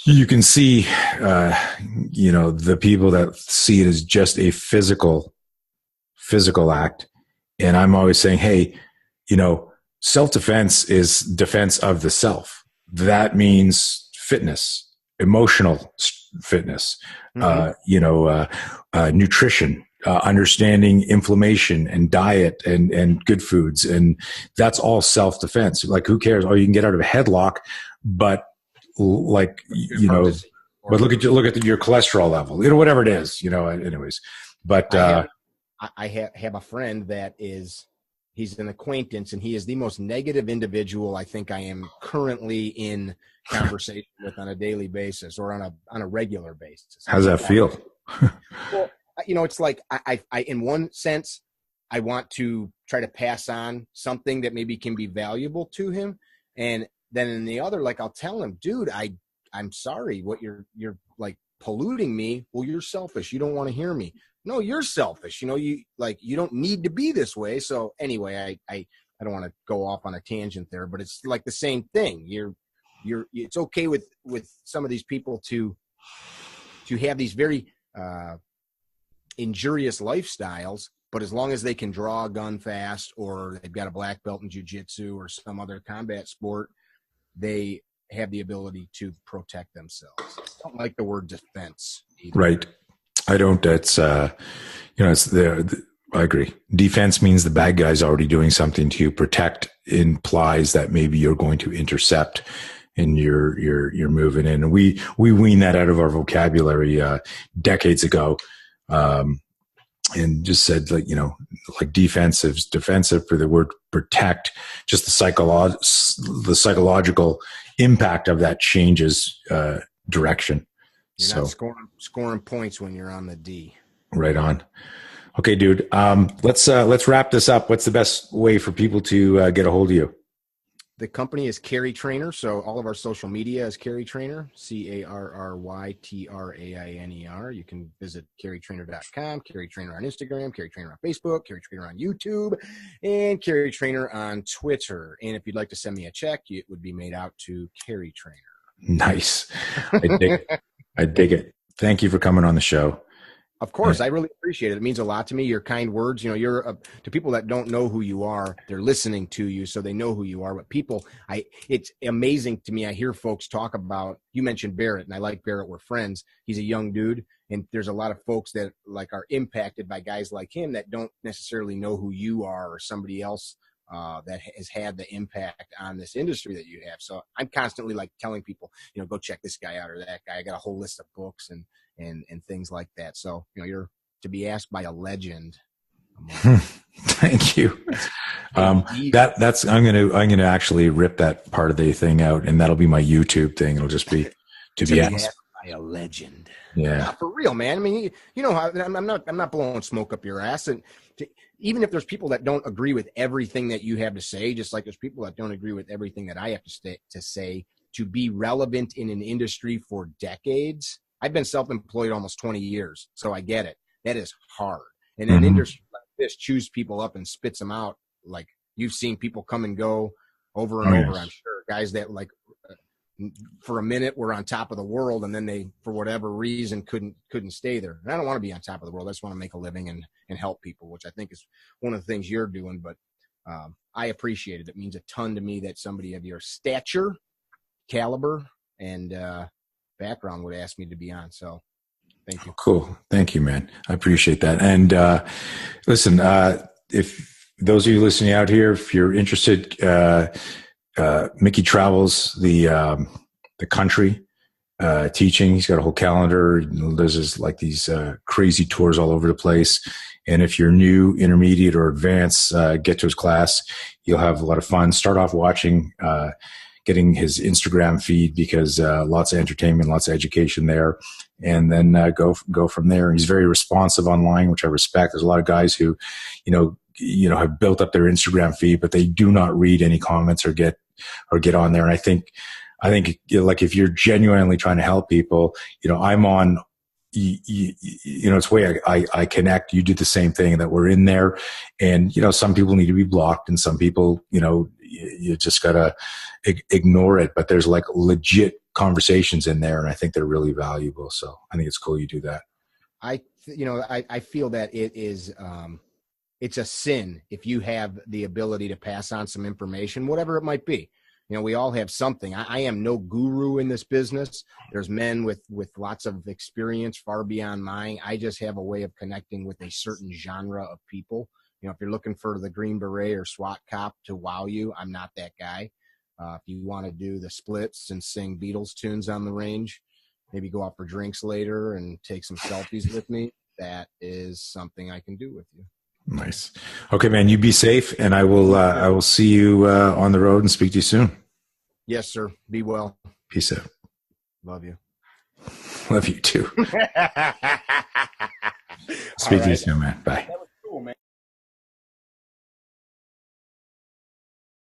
you can see, the people that see it as just a physical act. And I'm always saying, hey, self-defense is defense of the self. That means fitness, emotional fitness, nutrition, understanding inflammation and diet and good foods. And that's all self-defense. Like, who cares? Oh, you can get out of a headlock, but but look at your cholesterol level, whatever it is, anyways. But I have a friend that he's an acquaintance, and he is the most negative individual I think I am currently in conversation with on a daily basis or on a regular basis. How's that feel? Well, it's like I in one sense, I want to try to pass on something that maybe can be valuable to him. And then in the other, like, I'll tell him, dude, I'm sorry, what you're like polluting me. Well, you're selfish. You don't want to hear me. No, you're selfish. You don't need to be this way. So anyway, I don't want to go off on a tangent there, but it's like the same thing. It's okay with some of these people to have these very injurious lifestyles, but as long as they can draw a gun fast, or they've got a black belt in jiu-jitsu or some other combat sport, they have the ability to protect themselves. I don't like the word defense either. Right. I don't. It's it's there. I agree. Defense means the bad guy's already doing something to you. Protect implies that maybe you're going to intercept, and you're moving in. And we weaned that out of our vocabulary decades ago, and just said, like defensive's defensive for the word protect. Just the psychological impact of that changes direction. You're not scoring points when you're on the D. Right on. Okay, dude. Let's wrap this up. What's the best way for people to get a hold of you? The company is Carry Trainer, so all of our social media is Carry Trainer, CarryTrainer. You can visit carrytrainer.com, Carry Trainer on Instagram, Carry Trainer on Facebook, Carry Trainer on YouTube, and Carry Trainer on Twitter. And if you'd like to send me a check, it would be made out to Carry Trainer. Nice. I dig it. Thank you for coming on the show. Of course, I really appreciate it. It means a lot to me. Your kind words, you're to people that don't know who you are, they're listening to you, so they know who you are. But it's amazing to me. I hear folks talk about, you mentioned Barrett, and I like Barrett. We're friends. He's a young dude, and there's a lot of folks that are impacted by guys like him that don't necessarily know who you are or somebody else that has had the impact on this industry that you have. So I'm constantly telling people, go check this guy out or that guy. I got a whole list of books and things like that. So, you're to be asked by a legend. Thank you. I'm going to actually rip that part of the thing out, and that'll be my YouTube thing. It'll just be to be asked by a legend. Yeah. For real, man. I mean, I'm not blowing smoke up your ass. And even if there's people that don't agree with everything that you have to say, just like there's people that don't agree with everything that I have to say, to be relevant in an industry for decades. I've been self-employed almost 20 years, so I get it. That is hard. And an industry like this chews people up and spits them out. Like, you've seen people come and go over and over, I'm sure. Guys that for a minute were on top of the world, and then they, for whatever reason, couldn't stay there. And I don't want to be on top of the world. I just want to make a living and help people, which I think is one of the things you're doing. But I appreciate it. It means a ton to me that somebody of your stature, caliber, and background would ask me to be on. So thank you. Cool. Thank you, man. I appreciate that. And listen, if those of you listening out here, if you're interested, Mickey travels the country teaching. He's got a whole calendar. There's these crazy tours all over the place. And if you're new, intermediate, or advanced, get to his class. You'll have a lot of fun. Start off watching getting his Instagram feed because lots of entertainment, lots of education there, and then go from there. He's very responsive online, which I respect. There's a lot of guys who, have built up their Instagram feed, but they do not read any comments or get on there. And I think like if you're genuinely trying to help people, I'm on. It's the way I connect. You do the same thing, that we're in there, and some people need to be blocked, and some people, you just gotta ignore it. But there's like legit conversations in there, and I think they're really valuable. So I think it's cool you do that. I feel that it is it's a sin if you have the ability to pass on some information, whatever it might be. We all have something. I am no guru in this business. There's men with lots of experience far beyond mine. I just have a way of connecting with a certain genre of people. If you're looking for the Green Beret or SWAT cop to wow you, I'm not that guy. If you want to do the splits and sing Beatles tunes on the range, maybe go out for drinks later and take some selfies with me, that is something I can do with you. Nice. Okay, man, you be safe, and I will see you on the road and speak to you soon. Yes, sir. Be well. Peace out. Love you. Love you too. Speak to you soon, man. Bye.